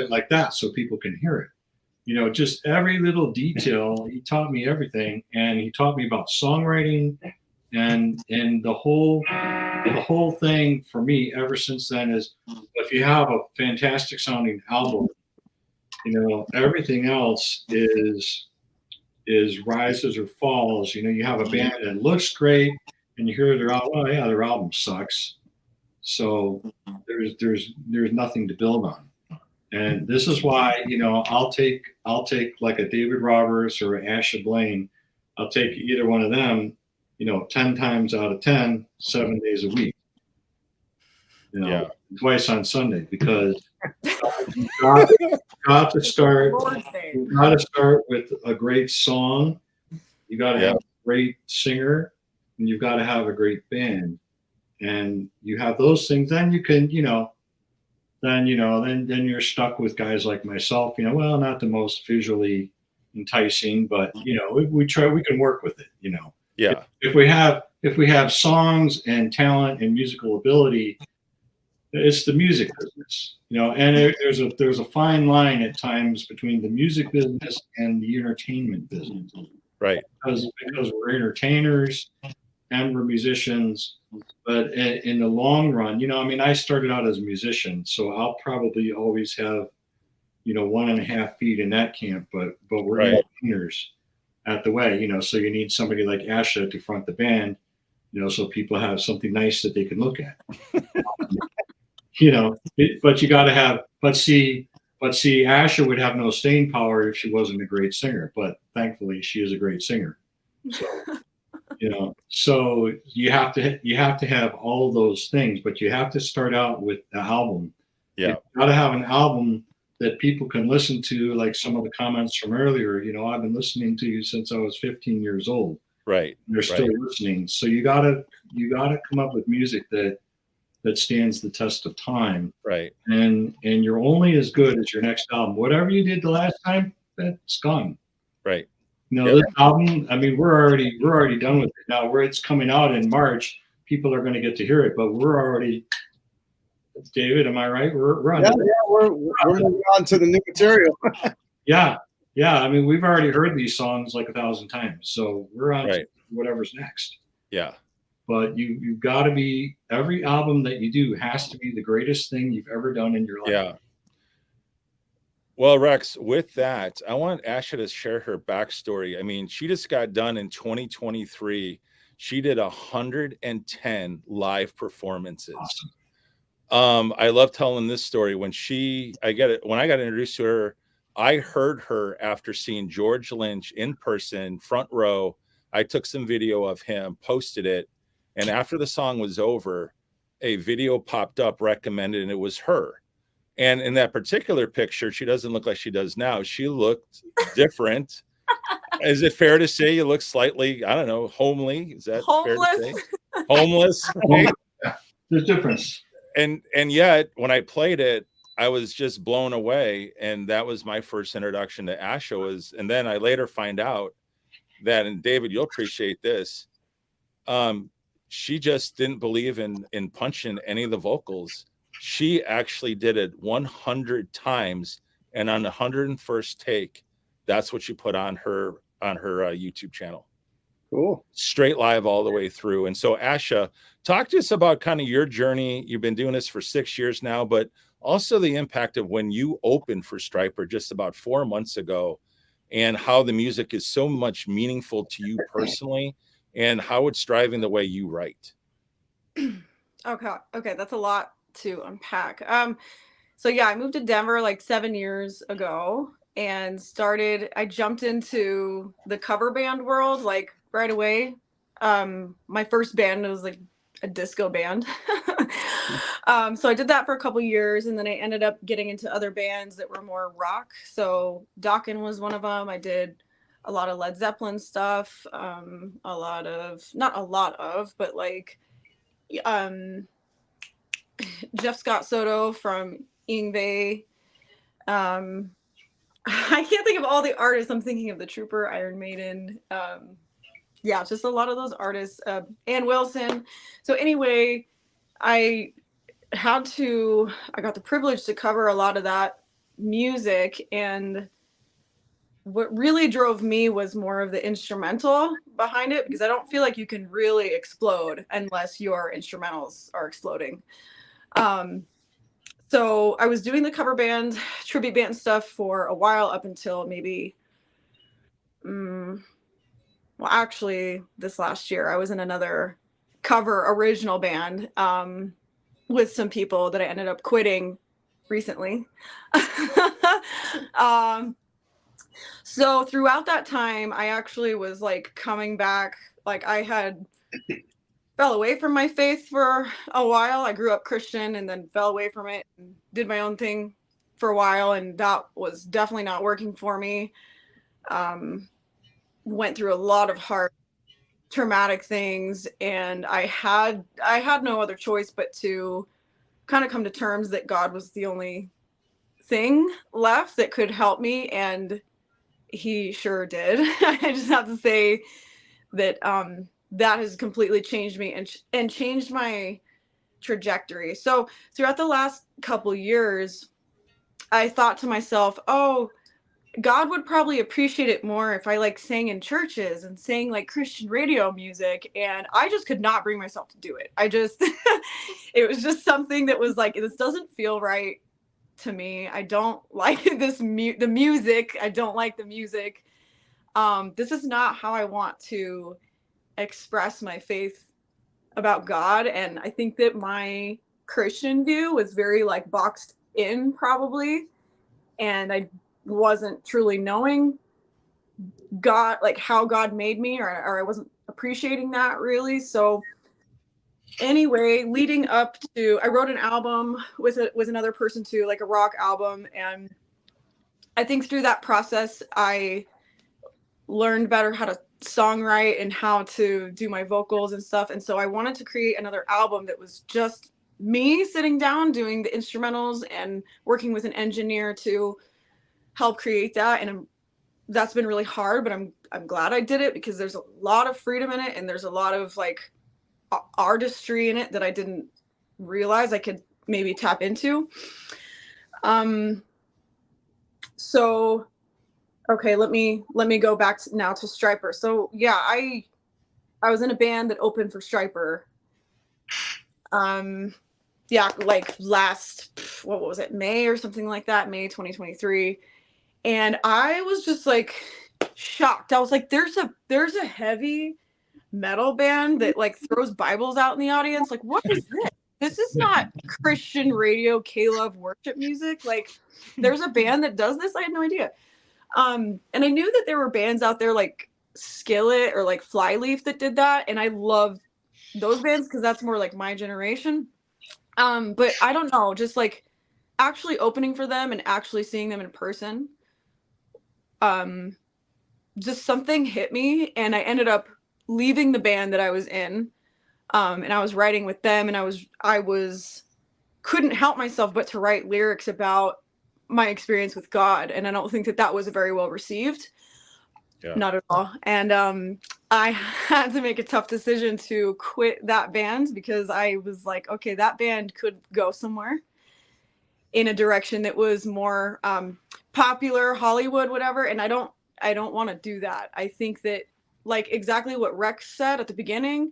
like that so people can hear it. You know, just every little detail. He taught me everything, and he taught me about songwriting, and the whole thing for me ever since then is, if you have a fantastic sounding album, you know, everything else is rises or falls. You know, you have a band that looks great, and you hear their album, oh yeah, their album sucks. So there's nothing to build on. And this is why, you know, I'll take like a David Roberts or an Asha Blaine. I'll take either one of them, you know, 10 times out of 10, 7 days a week. You know, twice on Sunday, because you got to start with a great song. You got to have a great singer, and you've got to have a great band. And you have those things, then you can, then you're stuck with guys like myself, well, not the most visually enticing, but we can work with it, Yeah. If we have songs and talent and musical ability, it's the music business, and there's a fine line at times between the music business and the entertainment business. Right. Because we're entertainers and we're musicians, but in the long run, I started out as a musician, so I'll probably always have, 1.5 feet in that camp, but we're entertainers at the way, so you need somebody like Asha to front the band, so people have something nice that they can look at. But you got to have, but see, Asha would have no staying power if she wasn't a great singer, but thankfully she is a great singer. So, so you have to have all those things, but you have to start out with the album. Yeah. You got to have an album that people can listen to, like some of the comments from earlier, I've been listening to you since I was 15 years old. Right. They're still listening. So you gotta come up with music that stands the test of time. Right. And you're only as good as your next album. Whatever you did the last time, that's gone. Right. This album, we're already done with it now. Where it's coming out in March, people are going to get to hear it, but we're already. David, am I right? We're on. We're moving on to the new material. Yeah. We've already heard these songs like 1,000 times, so we're on to whatever's next. Yeah. But you've got to be, every album that you do has to be the greatest thing you've ever done in your life. Yeah. Well, Rex, with that, I want Asha to share her backstory. She just got done in 2023 She did 110 live performances. Awesome. I love telling this story. When I got introduced to her, I heard her after seeing George Lynch in person, front row. I took some video of him, posted it, and after the song was over, a video popped up recommended, and it was her. And in that particular picture, she doesn't look like she does now. She looked different. Is it fair to say you look slightly, I don't know, homely? Is that fair to say? Homeless. Well, yeah, there's a difference. And yet when I played it, I was just blown away. And that was my first introduction to Asha and then I later find out that, and David, you'll appreciate this. She just didn't believe in punching any of the vocals. She actually did it 100 times. And on the 101st take, that's what she put on her YouTube channel. Cool. Straight live all the way through. And so Asha, talk to us about kind of your journey. You've been doing this for 6 years now, but also the impact of when you opened for Stryper just about 4 months ago, and how the music is so much meaningful to you personally, and how it's driving the way you write. Okay, that's a lot to unpack. So yeah, I moved to Denver like 7 years ago and I jumped into the cover band world like right away. My first band was like a disco band. So I did that for a couple years, and then I ended up getting into other bands that were more rock. So Dokken was one of them. I did a lot of Led Zeppelin stuff, not a lot of, but like Jeff Scott Soto from Yngwie. I can't think of all the artists. I'm thinking of The Trooper, Iron Maiden. Yeah, just a lot of those artists. Ann Wilson. So anyway, I got the privilege to cover a lot of that music, and what really drove me was more of the instrumental behind it, because I don't feel like you can really explode unless your instrumentals are exploding. So I was doing the cover band, tribute band stuff for a while, up until maybe, actually this last year, I was in another cover original band with some people that I ended up quitting recently. So throughout that time, I actually was like coming back, like I had fell away from my faith for a while. I grew up Christian and then fell away from it and did my own thing for a while, and that was definitely not working for me. Went through a lot of hard traumatic things, and I had no other choice but to kind of come to terms that God was the only thing left that could help me, and he sure did. I just have to say that that has completely changed me and changed my trajectory. So throughout the last couple years, I thought to myself, oh, God would probably appreciate it more if I like sang in churches and sang like Christian radio music. And I just could not bring myself to do it. It was just something that was like, this doesn't feel right to me. I don't like the music. I don't like the music. This is not how I want to express my faith about God. And I think that my Christian view was very like boxed in probably. And I wasn't truly knowing God, like how God made me, or I wasn't appreciating that really. So anyway, leading up to, I wrote an album with another person too, like a rock album. And I think through that process, I learned better how to songwrite and how to do my vocals and stuff. And so I wanted to create another album that was just me sitting down doing the instrumentals and working with an engineer to help create that. And that's been really hard, but I'm glad I did it, because there's a lot of freedom in it, and there's a lot of like artistry in it that I didn't realize I could maybe tap into. So okay, let me go back now to Stryper. So yeah, I was in a band that opened for Stryper. Yeah, like last, what was it, May or something like that, May 2023. And I was just like shocked. I was like, there's a heavy metal band that like throws Bibles out in the audience. Like, what is this? This is not Christian radio K-Love worship music. Like, there's a band that does this. I had no idea. And I knew that there were bands out there like Skillet or like Flyleaf that did that, and I love those bands because that's more like my generation. But I don't know, just like actually opening for them and actually seeing them in person, just something hit me, and I ended up leaving the band that I was in, and I was writing with them, and I was couldn't help myself but to write lyrics about my experience with God, and I don't think that was very well received. Yeah. Not at all. And I had to make a tough decision to quit that band because I was like, okay, that band could go somewhere in a direction that was more popular, Hollywood, whatever, and I don't want to do that. I think that, like exactly what Rex said at the beginning,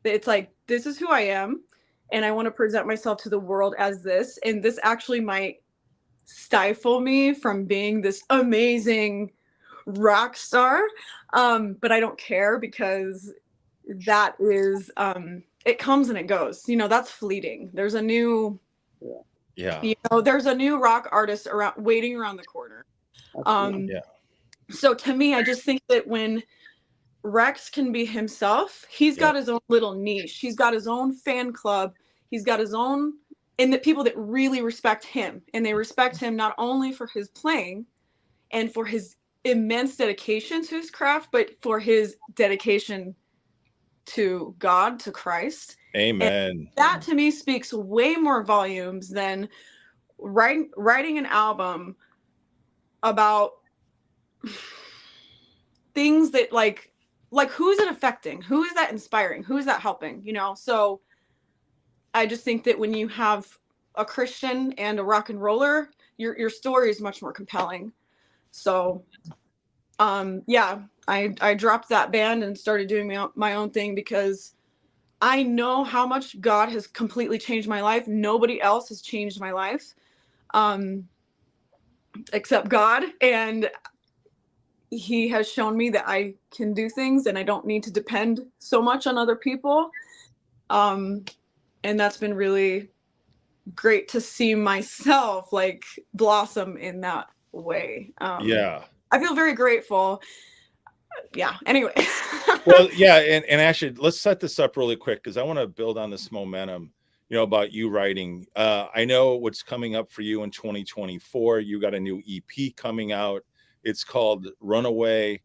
that it's like, this is who I am, and I want to present myself to the world as this, and this actually might stifle me from being this amazing rock star, but I don't care, because that is it comes and it goes, that's fleeting. There's a new there's a new rock artist waiting around the corner. So to me, I just think that when Rex can be himself, he's got his own little niche, he's got his own fan club, he's got his own, and the people that really respect him, and they respect him not only for his playing and for his immense dedication to his craft, but for his dedication to God, to Christ. Amen. And that to me speaks way more volumes than writing an album about things that like who is it affecting? Who is that inspiring? Who is that helping? So I just think that when you have a Christian and a rock and roller, your story is much more compelling. So, I dropped that band and started doing my own thing because I know how much God has completely changed my life. Nobody else has changed my life, except God. And he has shown me that I can do things and I don't need to depend so much on other people. And that's been really great to see myself like blossom in that way. I feel very grateful. Yeah. Anyway. Well, yeah. And actually, let's set this up really quick because I want to build on this momentum, about you writing. I know what's coming up for you in 2024. You got a new EP coming out. It's called Runaway.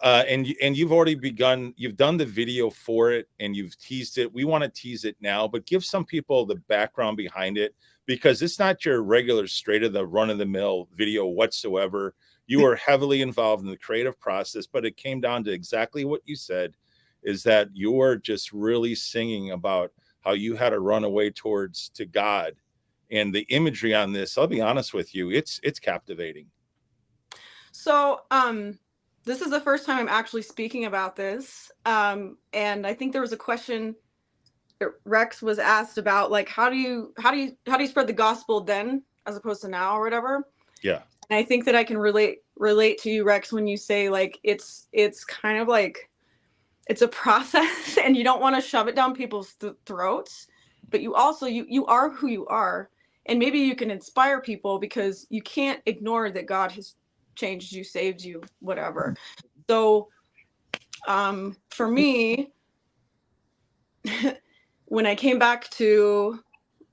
And you've already begun, you've done the video for it and you've teased it. We want to tease it now, but give some people the background behind it, because it's not your regular straight of the run of the mill video whatsoever. You were heavily involved in the creative process, but it came down to exactly what you said, is that you were just really singing about how you had to run away to God. And the imagery on this, I'll be honest with you, it's captivating. So, this is the first time I'm actually speaking about this. And I think there was a question that Rex was asked about, like, how do you spread the gospel then as opposed to now or whatever? Yeah. And I think that I can relate to you, Rex, when you say like it's kind of like it's a process and you don't want to shove it down people's throats, but you also you are who you are, and maybe you can inspire people because you can't ignore that God has changed you, saved you, whatever. So for me, when I came back to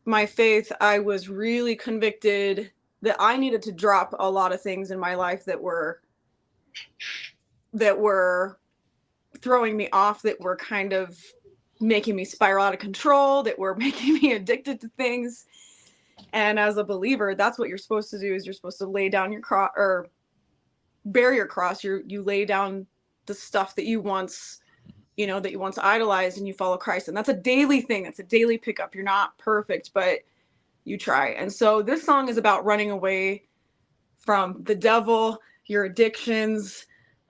my faith, I was really convicted that I needed to drop a lot of things in my life that were throwing me off, that were kind of making me spiral out of control, that were making me addicted to things. And as a believer, that's what you're supposed to do, is you're supposed to lay down your cross, or bear your cross. You lay down the stuff that you once idolized, and you follow Christ. And that's a daily thing. That's a daily pickup. You're not perfect, but you try. And so this song is about running away from the devil, your addictions.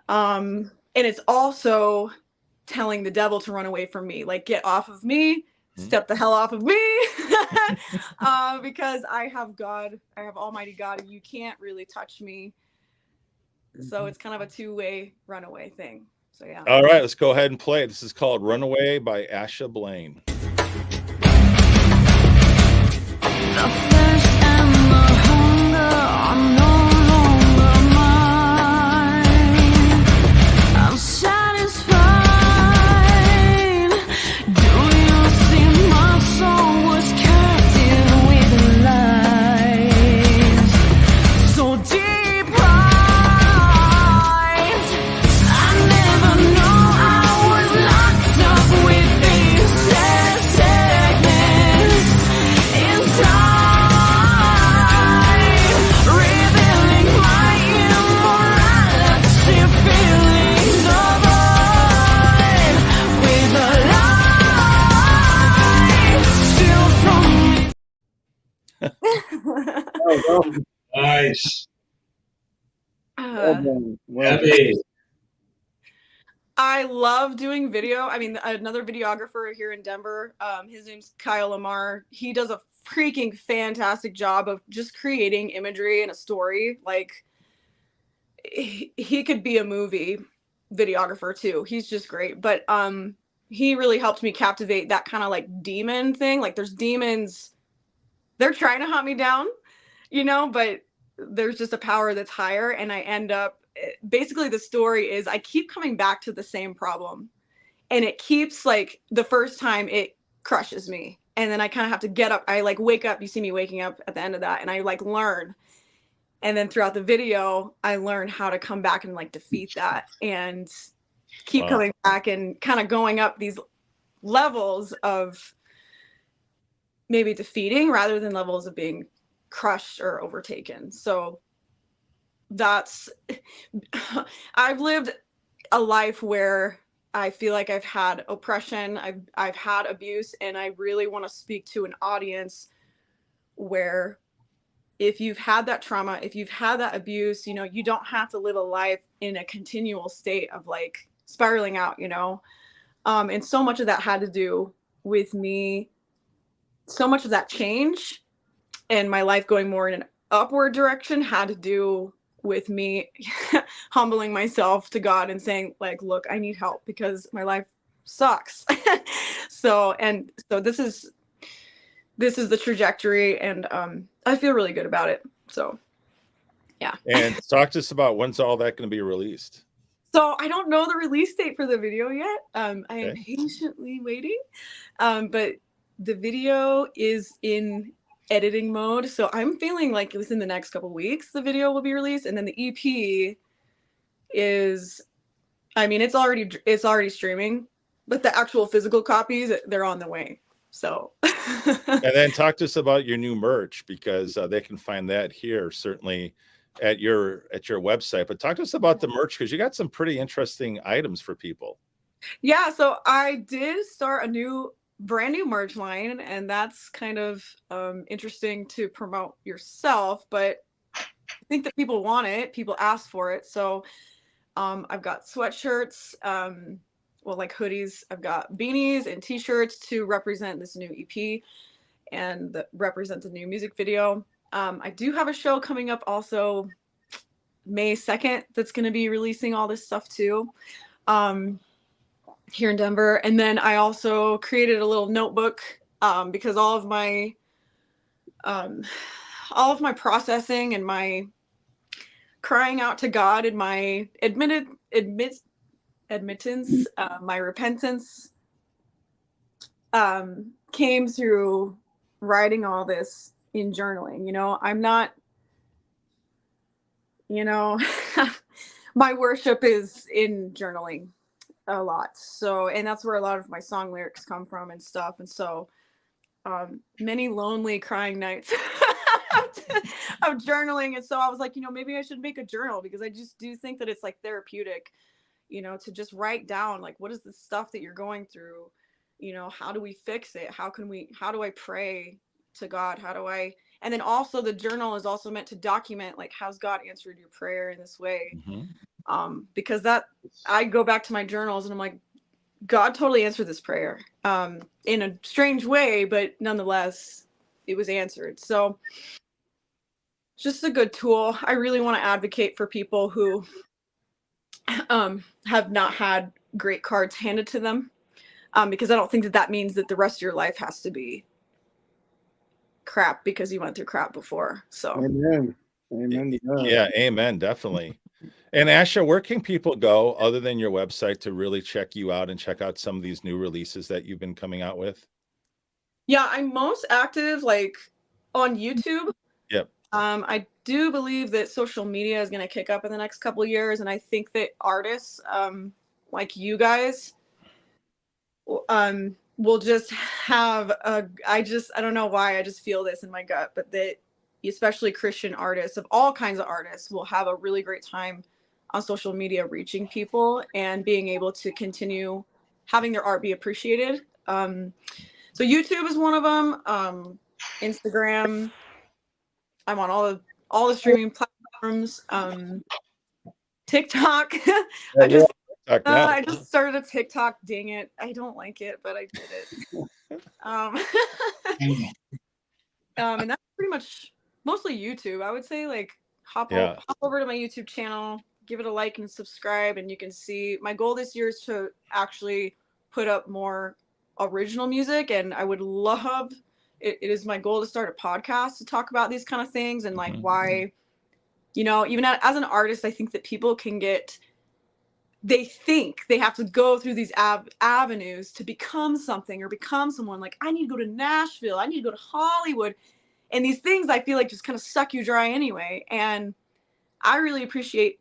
And it's also telling the devil to run away from me. Like, get off of me, step the hell off of me. Because I have God, I have Almighty God, and you can't really touch me. So it's kind of a two-way runaway thing. So yeah. All right, let's go ahead and play. This is called Runaway by Asha Blaine. The thirst and the hunger are no longer mine. I'm satisfied. Do you see my soul was captive with lies? So deprived. I never know I was locked up with these segments inside, revealing my immorality, filling the void with a lie still from Oh, well, Nice. well Uh, done. Well done. Heavy. I love doing video. I mean, another videographer here in Denver, his name's Kyle Lamar. He does a freaking fantastic job of just creating imagery and a story. Like, he could be a movie videographer too. He's just great. But he really helped me captivate that kind of like demon thing. Like, there's demons, they're trying to hunt me down, you know, but there's just a power that's higher, and I end up, basically the story is I keep coming back to the same problem, and it keeps, like, the first time it crushes me, and then I kind of have to get up. I like wake up, you see me waking up at the end of that, and I like learn, and then throughout the video I learn how to come back and like defeat that and keep Wow. coming back and kind of going up these levels of maybe defeating rather than levels of being crushed or overtaken. So that's I've lived a life where I feel like I've had oppression, I've had abuse, and I really want to speak to an audience where if you've had that trauma, if you've had that abuse, you know, you don't have to live a life in a continual state of like spiraling out, you know. And so much of that had to do with me, so much of that change and my life going more in an upward direction had to do with me humbling myself to God and saying, like, look, I need help because my life sucks. So this is the trajectory, and I feel really good about it. So yeah. And talk to us about when's all that going to be released. So I don't know the release date for the video yet. I am Okay. patiently waiting. But the video is in editing mode, so I'm feeling like within the next couple weeks the video will be released, and then the EP is, I mean, it's already streaming, but the actual physical copies, they're on the way. So And then talk to us about your new merch, because they can find that here certainly at your website. But talk to us about the merch, because you got some pretty interesting items for people. yeah, so I did start a brand new merch line, and that's kind of interesting to promote yourself, but I think that people want it, people ask for it. So I've got sweatshirts, well, like hoodies, I've got beanies and t-shirts to represent this new EP and represent the new music video. I do have a show coming up also May 2nd that's going to be releasing all this stuff too. Here in Denver. And then I also created a little notebook because all of my processing and my crying out to God and my admittance, my repentance came through writing all this in journaling. You know, I'm not, you know, my worship is in journaling a lot. So, and that's where a lot of my song lyrics come from and stuff. And so many lonely crying nights of journaling. And so I was like, you know, maybe I should make a journal, because I just do think that it's like therapeutic, you know, to just write down, like, what is the stuff that you're going through? You know, how do we fix it? How do I pray to God? And then also the journal is also meant to document, like, how's God answered your prayer in this way? Mm-hmm. Because that, I go back to my journals and I'm like, God totally answered this prayer in a strange way, but nonetheless, it was answered. So just a good tool. I really want to advocate for people who have not had great cards handed to them, because I don't think that that means that the rest of your life has to be crap because you went through crap before. So Amen. Amen to that. Yeah, amen, definitely. And Asha, where can people go other than your website to really check you out and check out some of these new releases that you've been coming out with? yeah, I'm most active like on YouTube. Yep. I do believe that social media is going to kick up in the next couple of years, and I think that artists like you guys will just have a, I don't know why, I just feel this in my gut, but that especially Christian artists of all kinds of artists will have a really great time on social media reaching people and being able to continue having their art be appreciated. So YouTube is one of them. Instagram, I'm on all the streaming platforms. TikTok. I just started a TikTok. Dang it! I don't like it, but I did it. And that's pretty much mostly YouTube. I would say like hop over to my YouTube channel, give it a like and subscribe, and you can see my goal this year is to actually put up more original music, and I would love. It is my goal to start a podcast to talk about these kind of things and like why, even as an artist, I think that people can they think they have to go through these avenues to become something or become someone. Like, I need to go to Nashville, I need to go to Hollywood, and these things I feel like just kind of suck you dry anyway. And I really appreciate,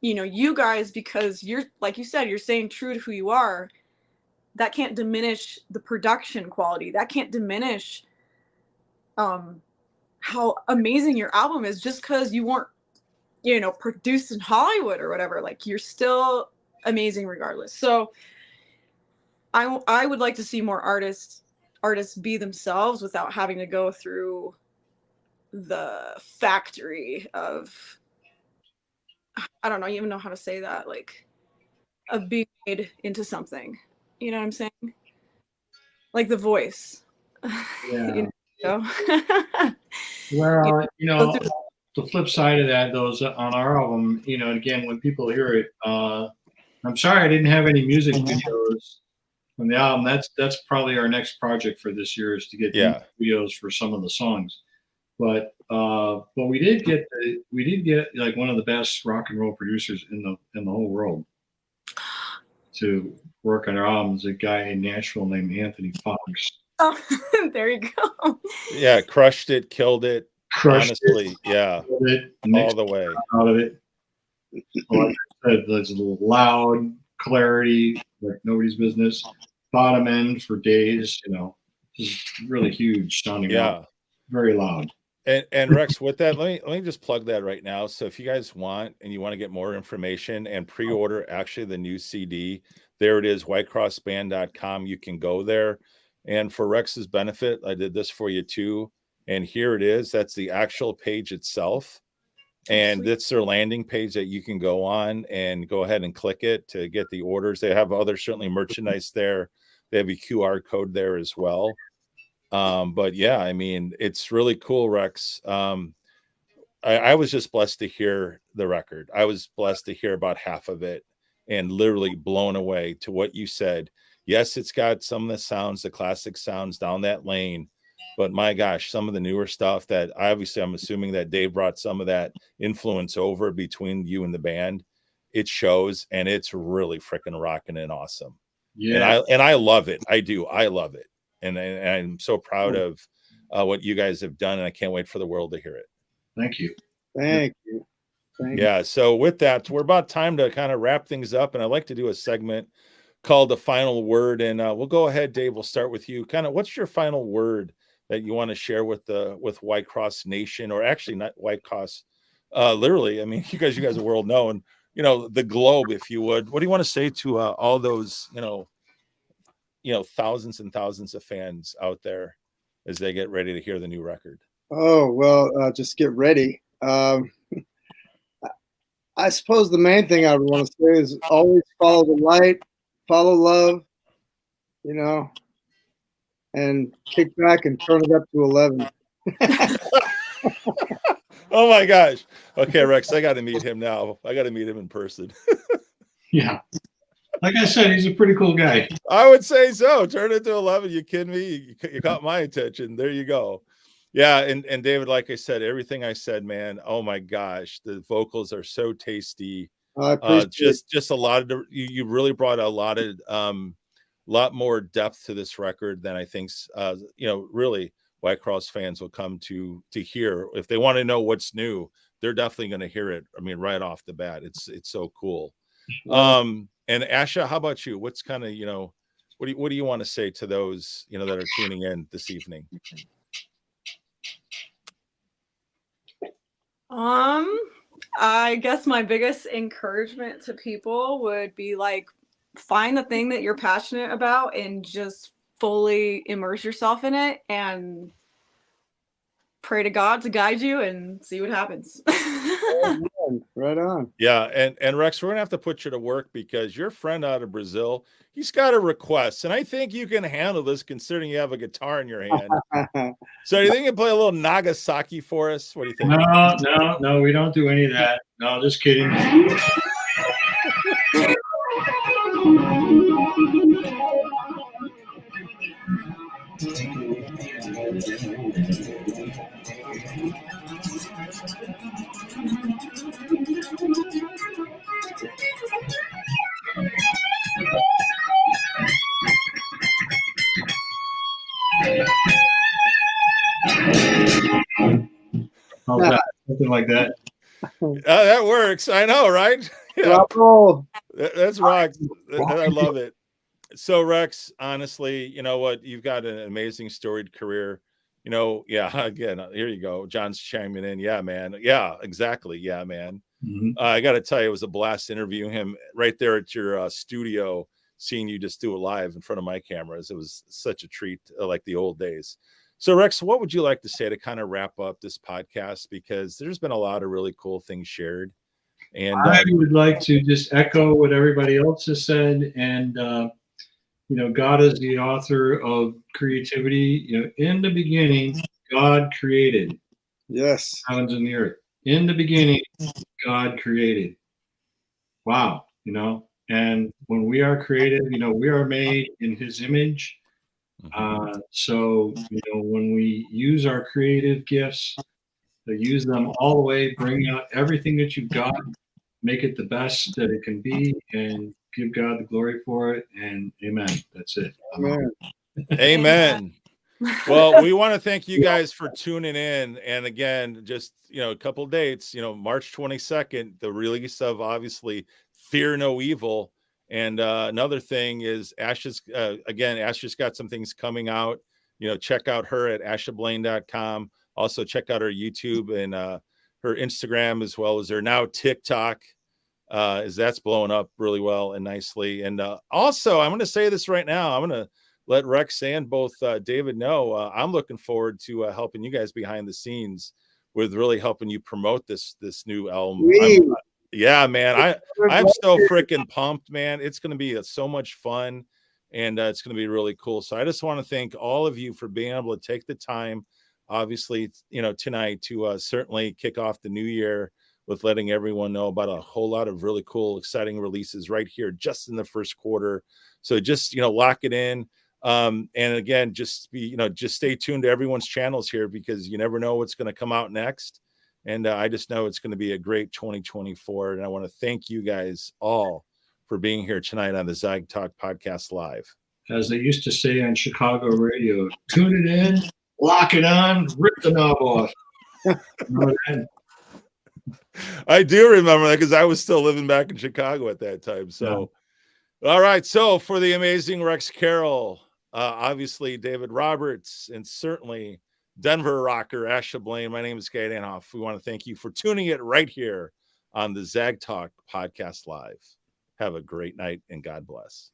you guys, because you're, like you said, you're staying true to who you are. That can't diminish the production quality. That can't diminish how amazing your album is just because you weren't, produced in Hollywood or whatever. Like, you're still amazing regardless. So I would like to see more artists be themselves without having to go through the factory of, I don't even know how to say that, like, of being made into something. You know what I'm saying? Like The Voice. Yeah. Well, the flip side of that, those on our album, again, when people hear it, I'm sorry I didn't have any music videos from the album. That's probably our next project for this year, is to get videos for some of the songs. But we did get like one of the best rock and roll producers in the whole world to work on our albums. A guy in Nashville named Anthony Fox. Oh, there you go. Yeah, crushed it, killed it. Honestly, yeah, all the way out of it. Like I said, there's a little loud clarity, like nobody's business. Bottom end for days, just really huge sounding. Out. Very loud. And Rex, with that, let me just plug that right now. So if you guys want and you want to get more information and pre-order actually the new CD, there it is, whitecrossband.com. You can go there. And for Rex's benefit, I did this for you too. And here it is. That's the actual page itself. And that's their landing page that you can go on and go ahead and click it to get the orders. They have other certainly merchandise there. They have a QR code there as well. But yeah, I mean, it's really cool, Rex. I was just blessed to hear the record. I was blessed to hear about half of it and literally blown away to what you said. Yes, it's got some of the sounds, the classic sounds down that lane, but my gosh, some of the newer stuff that obviously I'm assuming that Dave brought some of that influence over between you and the band. It shows, and it's really freaking rocking and awesome. Yeah. And I love it. I do. I love it. And I'm so proud of what you guys have done, and I can't wait for the world to hear it. Thank you. Thank you. Yeah. So with that, we're about time to kind of wrap things up, and I'd like to do a segment called The Final Word. And we'll go ahead, Dave. We'll start with you. Kind of, what's your final word that you want to share with Whitecross Nation, or actually not Whitecross? Literally, I mean, you guys are world known. The globe, if you would. What do you want to say to all those, thousands and thousands of fans out there as they get ready to hear the new record? Oh, well, just get ready. I suppose the main thing I would want to say is always follow the light, follow love, and kick back and turn it up to 11. Oh my gosh. Okay, Rex, I got to meet him now. I got to meet him in person. Yeah. Like I said, he's a pretty cool guy. I would say so. Turn it to 11. You kidding me? You caught my attention. There you go. Yeah, and David, like I said, everything I said, man. Oh my gosh, the vocals are so tasty. I appreciate Just a lot of you really brought a lot more depth to this record than I think really Whitecross fans will come to hear. If they want to know what's new, they're definitely going to hear it. I mean, right off the bat, it's so cool. And Asha, how about you? What's kind of, what do you want to say to those, that are tuning in this evening? I guess my biggest encouragement to people would be like, find the thing that you're passionate about and just fully immerse yourself in it and pray to God to guide you and see what happens. right on. Yeah, and Rex, we're gonna have to put you to work because your friend out of Brazil, he's got a request, and I think you can handle this considering you have a guitar in your hand. So do you think you can play a little Nagasaki for us? What do you think? No, we don't do any of that. No, just kidding. How's that? Something like that. That works. I know, right? Yeah, Bravo. that's rocks. I love it. So Rex, honestly, you know what? You've got an amazing storied career. Yeah, again, here you go. John's chiming in. Yeah, man. Yeah, exactly. Yeah, man. I got to tell you, it was a blast interviewing him right there at your studio, seeing you just do it live in front of my cameras. It was such a treat, like the old days. So Rex, what would you like to say to kind of wrap up this podcast? Because there's been a lot of really cool things shared. And I would like to just echo what everybody else has said. And, God is the author of creativity. In the beginning, God created. Yes. Heavens and the earth. In the beginning, God created. Wow. And when we are creative, we are made in his image. So, when we use our creative gifts, to use them all the way, bring out everything that you've got, make it the best that it can be, and give God the glory for it. And amen. That's it. Amen. Amen. Well, we want to thank you guys for tuning in. And again, just, a couple dates, March 22nd, the release of obviously Fear No Evil. And another thing is Asha's got some things coming out. Check out her at ashablaine.com. Also check out her YouTube and her Instagram, as well as her now TikTok, as that's blowing up really well and nicely. And also, I'm going to say this right now. I'm going to let Rex and both David know. I'm looking forward to helping you guys behind the scenes with really helping you promote this new album. Yeah, man. I'm so freaking pumped, man. It's going to be so much fun, and it's going to be really cool. So I just want to thank all of you for being able to take the time, obviously, tonight to certainly kick off the new year with letting everyone know about a whole lot of really cool, exciting releases right here just in the first quarter. So just, lock it in. And again, just stay tuned to everyone's channels here, because you never know what's going to come out next. And I just know it's going to be a great 2024. And I want to thank you guys all for being here tonight on the Zag Talk Podcast Live. As they used to say on Chicago radio, tune it in, lock it on, rip the knob off. I do remember that because I was still living back in Chicago at that time. So, All right. So for the amazing Rex Carroll, obviously David Roberts, and certainly Denver rocker Asha Blaine, my name is Guy Danhoff. We want to thank you for tuning in right here on the Zag Talk Podcast Live. Have a great night and God bless.